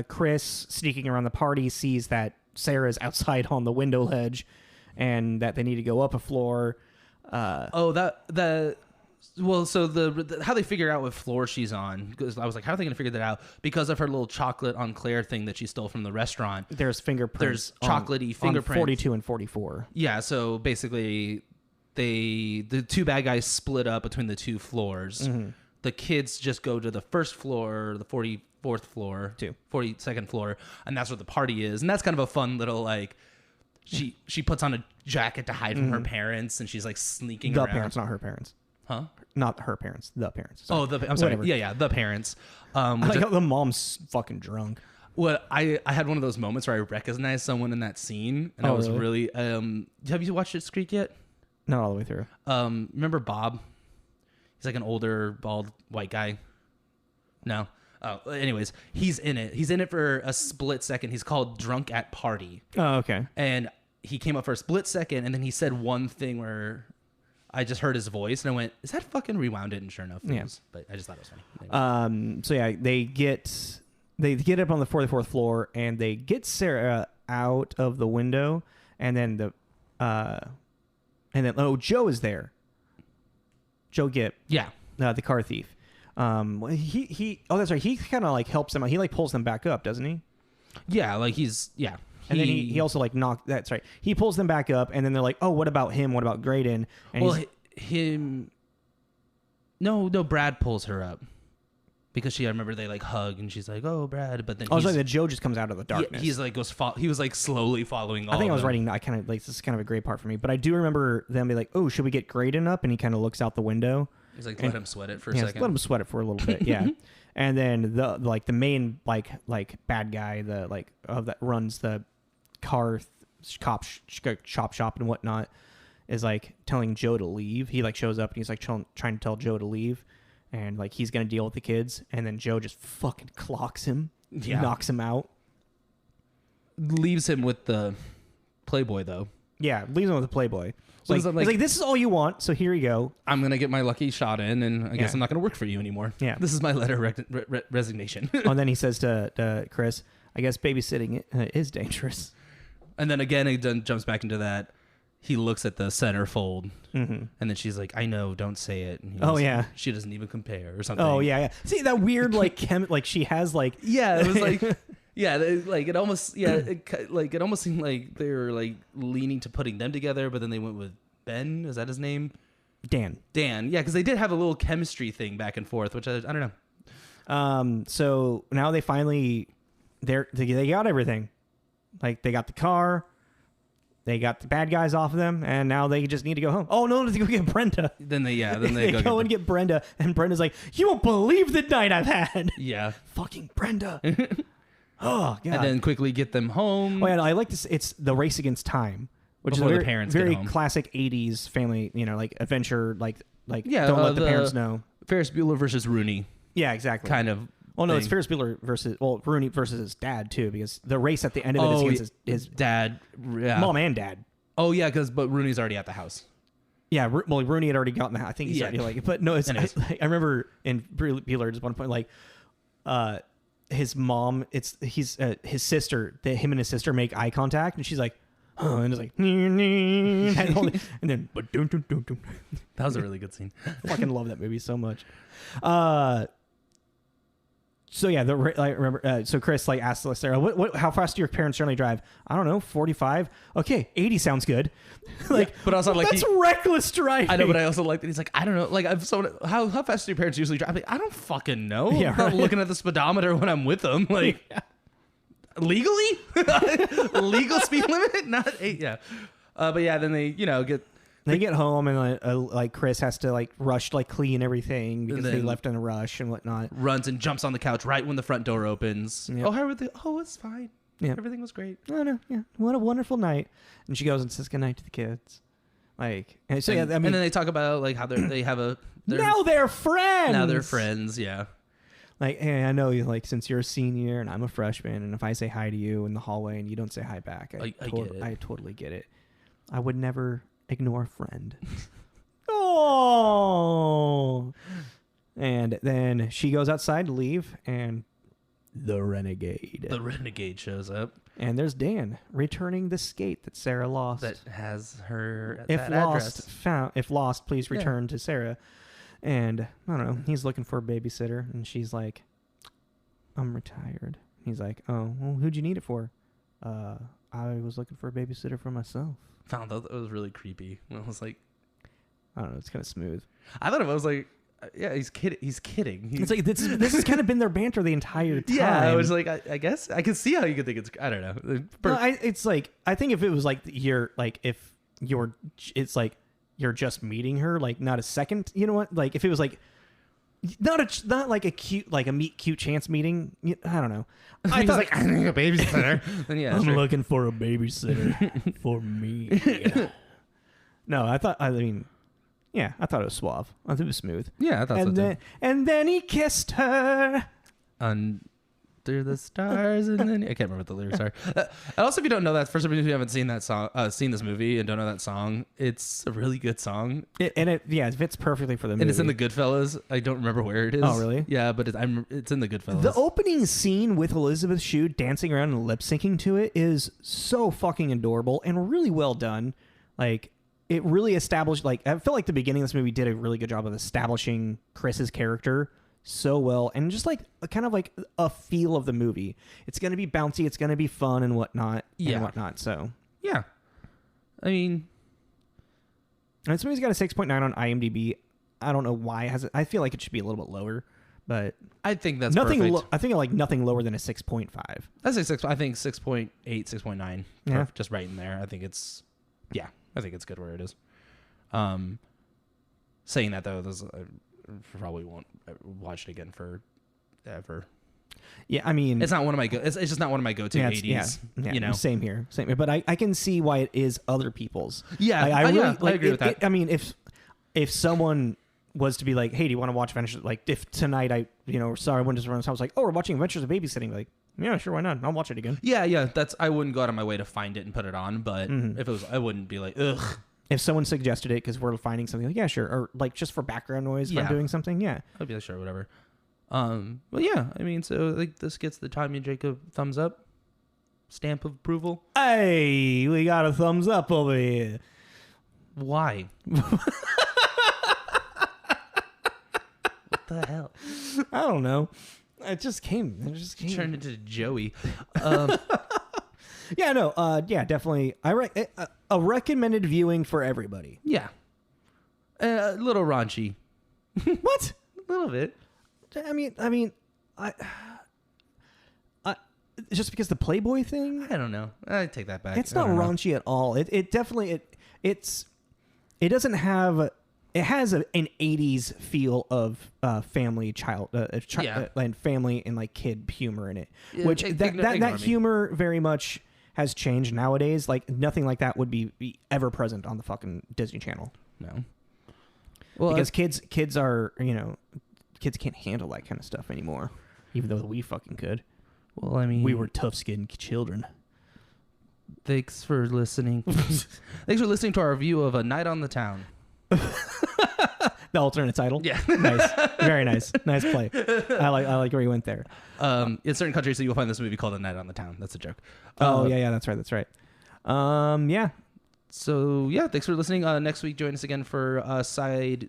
Chris sneaking around the party sees that Sarah's outside on the window ledge, and that they need to go up a floor. Well, so the how they figure out what floor she's on, because I was like, how are they going to figure that out? Because of her little chocolate on Claire thing that she stole from the restaurant. There's fingerprints. There's chocolatey fingerprints. On 42 and 44. Yeah, so basically, the two bad guys split up between the two floors. Mm-hmm. The kids just go to the first floor, the 44th floor, 42nd floor, and that's where the party is. And that's kind of a fun little like. She puts on a jacket to hide from her parents, and she's like sneaking around. The parents, not her parents. Huh? Not her parents. The parents. Sorry. I'm sorry. Whatever. Yeah, the parents. The mom's fucking drunk. Well, I had one of those moments where I recognized someone in that scene, and I was really. Have you watched Schitt's Creek yet? Not all the way through. Remember Bob? He's like an older, bald, white guy. No. Oh, anyways, he's in it. He's in it for a split second. He's called Drunk at Party. Oh, okay. And he came up for a split second, and then he said one thing where I just heard his voice, and I went, "Is that fucking Rewound It?" And sure enough, it was. But I just thought it was funny. They get up on the 44th floor, and they get Sarah out of the window, and then and then Joe is there. Joe Gipp. Yeah. The car thief. He that's right. He kind of like helps them out. He like pulls them back up, doesn't he? Yeah, like he's And then he also like that's right. He pulls them back up, and then they're like, "Oh, what about him? What about Graydon?" And him. No, Brad pulls her up because I remember they like hug, and she's like, "Oh, Brad," but then it's like that Joe just comes out of the darkness. He's like he was like slowly following. I think I was writing. I kind of like this is kind of a great part for me, but I do remember them be like, "Oh, should we get Graydon up?" And he kind of looks out the window. He's like, "Let him sweat it for a second." Let him sweat it for a little bit, yeah. And then the main like bad guy that runs the car chop shop and whatnot is like telling Joe to leave. He like shows up and he's like trying to tell Joe to leave, and like he's gonna deal with the kids, and then Joe just fucking clocks him, knocks him out, leaves him with the Playboy though. Yeah, leaves him with the Playboy. So he's like, this is all you want, so here you go. I'm gonna get my lucky shot in, and I guess I'm not gonna work for you anymore. Yeah, this is my letter of resignation. And then he says to Chris, "I guess babysitting is dangerous." And then again, it jumps back into that. He looks at the centerfold, and then she's like, "I know, don't say it." And she doesn't even compare or something. Oh yeah. See that weird like like she has like it was like like it almost it almost seemed like they were like leaning to putting them together, but then they went with Ben. Is that his name? Dan. Yeah, because they did have a little chemistry thing back and forth, which I don't know. So now they finally they got everything. Like they got the car, they got the bad guys off of them, and now they just need to go home. Oh no, they go get Brenda. Then they go and get Brenda, and Brenda's like, "You won't believe the night I've had." Yeah, fucking Brenda. Oh god. And then quickly get them home. Oh yeah, I like this. It's the race against time, which Before is the parents very get home. classic '80s family, like adventure, like don't let the parents know. Ferris Bueller versus Rooney. Yeah, exactly. Kind of. Well, no, it's Ferris Bueller versus Rooney versus his dad too, because the race at the end of it is against his dad, mom and dad. Oh yeah, but Rooney's already at the house. Yeah, well, Rooney had already gotten the house. I think he's already like, but no, it's. I remember in Bueller at one point, like, his mom, his sister, him and his sister make eye contact, and she's like, oh, and it's like, and then, that was a really good scene. I fucking love that movie so much. So yeah, I remember. So Chris like asked Sarah, how fast do your parents generally drive? I don't know, 45. Okay, 80 sounds good. But also like that's reckless driving. I know, but I also like that he's like, I don't know, like how fast do your parents usually drive? I'm like, I don't fucking know. Yeah, I'm not looking at the speedometer when I'm with them. Like, legally, legal speed limit, not 8. Yeah, but yeah, then they get. They get home and like Chris has to like rush to like clean everything because they left in a rush and whatnot. Runs and jumps on the couch right when the front door opens. Yep. Oh, how are they? Oh, it's fine. Yeah, everything was great. Oh no, yeah, what a wonderful night. And she goes and says goodnight to the kids. Like, and so and then they talk about like how they have now they're friends. Now they're friends. Yeah. Like, hey, I know you like since you're a senior and I'm a freshman, and if I say hi to you in the hallway and you don't say hi back, I get it. I totally get it. I would never ignore a friend. Oh. And then she goes outside to leave, and the renegade shows up, and there's Dan returning the skate that Sarah lost. That has her at if that lost address. if lost, please return to Sarah. And I don't know, he's looking for a babysitter, and she's like, I'm retired. He's like, oh, well, who'd you need it for? I was looking for a babysitter for myself. Found out that was really creepy. I was like, I don't know, it's kind of smooth. I thought it was like, yeah, he's kidding. It's like this has kind of been their banter the entire time. Yeah, I was like, I guess I can see how you could think it's. I don't know. It's like, I think if it was like it's like you're just meeting her, like not a second. You know what? Like if it was like not like a cute, like a meet cute chance meeting. I don't know. I thought like, I need a babysitter. Then yeah, I'm looking for a babysitter for me. No, I thought it was suave. I thought it was smooth. Yeah, I thought so too. And then he kissed her under the stars, and then I can't remember what the lyrics are. Also, if you don't know that, for some reason you haven't seen that song, seen this movie, and don't know that song, it's a really good song. It fits perfectly for the movie. And it's in the Goodfellas. I don't remember where it is. Oh, really? Yeah, but it's in the Goodfellas. The opening scene with Elisabeth Shue dancing around and lip syncing to it is so fucking adorable and really well done. like it really established. Like I feel like the beginning of this movie did a really good job of establishing Chris's character so well, and just like kind of like a feel of the movie. It's gonna be bouncy, it's gonna be fun and whatnot. So yeah, I mean, and this movie's got a 6.9 on IMDb. I don't know why it has it. I feel like it should be a little bit lower, but I think that's nothing. perfect. I think like nothing lower than a 6.5. I say 6. I think 6.8, 6.9. Yeah. Just right in there. I think it's good where it is. Saying that though, I probably won't watch it again for ever. Yeah, I mean, it's not one of my it's just not one of my go-to 80s. Yeah, you know, same here. But I can see why it is other people's. Yeah, I agree with that. I mean, if someone was to be like, hey, do you want to watch Adventures? Like, if tonight I went to someone's house, like, oh, we're watching Adventures of Babysitting. Like, yeah, sure, why not? I'll watch it again. Yeah. I wouldn't go out of my way to find it and put it on, but if it was, I wouldn't be like, ugh. If someone suggested it because we're finding something, like, yeah, sure, or like just for background noise, if I'm doing something, yeah, I'd be like, sure, whatever. Well, yeah, I mean, so like this gets the Tommy and Jacob thumbs up, stamp of approval. Hey, we got a thumbs up over here. Why? What the hell? I don't know. It just came. Turned into Joey. Yeah, no. Yeah, definitely. A recommended viewing for everybody. Yeah. A little raunchy. What? A little bit. I mean, I just because the Playboy thing. I don't know. I take that back. It's not raunchy at all. It definitely it doesn't have. It has an 80s feel of family, and family and like kid humor in it, which that humor very much has changed nowadays. Like nothing like that would be ever present on the fucking Disney Channel. No, well, because kids are kids can't handle that kind of stuff anymore, even though we fucking could. Well, I mean, we were tough-skinned children. Thanks for listening. Thanks for listening to our review of A Night on the Town. The alternate title. Yeah. Nice. Very nice. Nice play. I like where you went there. In certain countries, you'll find this movie called A Night on the Town. That's a joke. Yeah, that's right. Yeah. So yeah, thanks for listening. Next week, join us again for side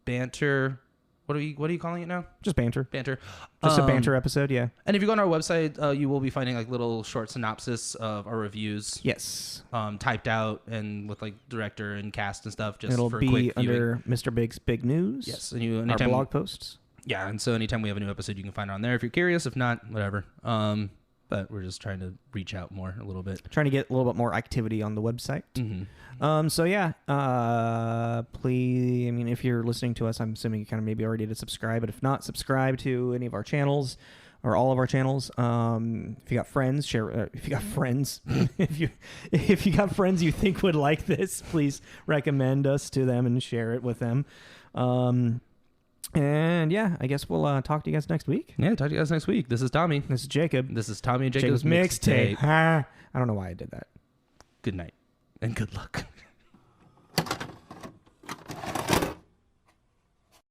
banter. What are you calling it now? Just banter. Banter. Just a banter episode, yeah. And if you go on our website, you will be finding like little short synopsis of our reviews. Yes. Typed out and with like director and cast and stuff. Just it'll for be quick Mr. Big's Big News. Yes, and anytime, our blog posts. Yeah, and so anytime we have a new episode, you can find it on there if you're curious. If not, whatever. But we're just trying to reach out more a little bit. Trying to get a little bit more activity on the website. Mm-hmm. So yeah, please, I mean, if you're listening to us, I'm assuming you kind of maybe already did subscribe, but if not, subscribe to any of our channels or all of our channels. If you got friends, share. If you got friends, if you got friends you think would like this, please recommend us to them and share it with them. And yeah, I guess we'll talk to you guys next week. Yeah, talk to you guys next week. This is Tommy. This is Jacob. This is Tommy and Jacob's Mixtape. I don't know why I did that. Good night and good luck.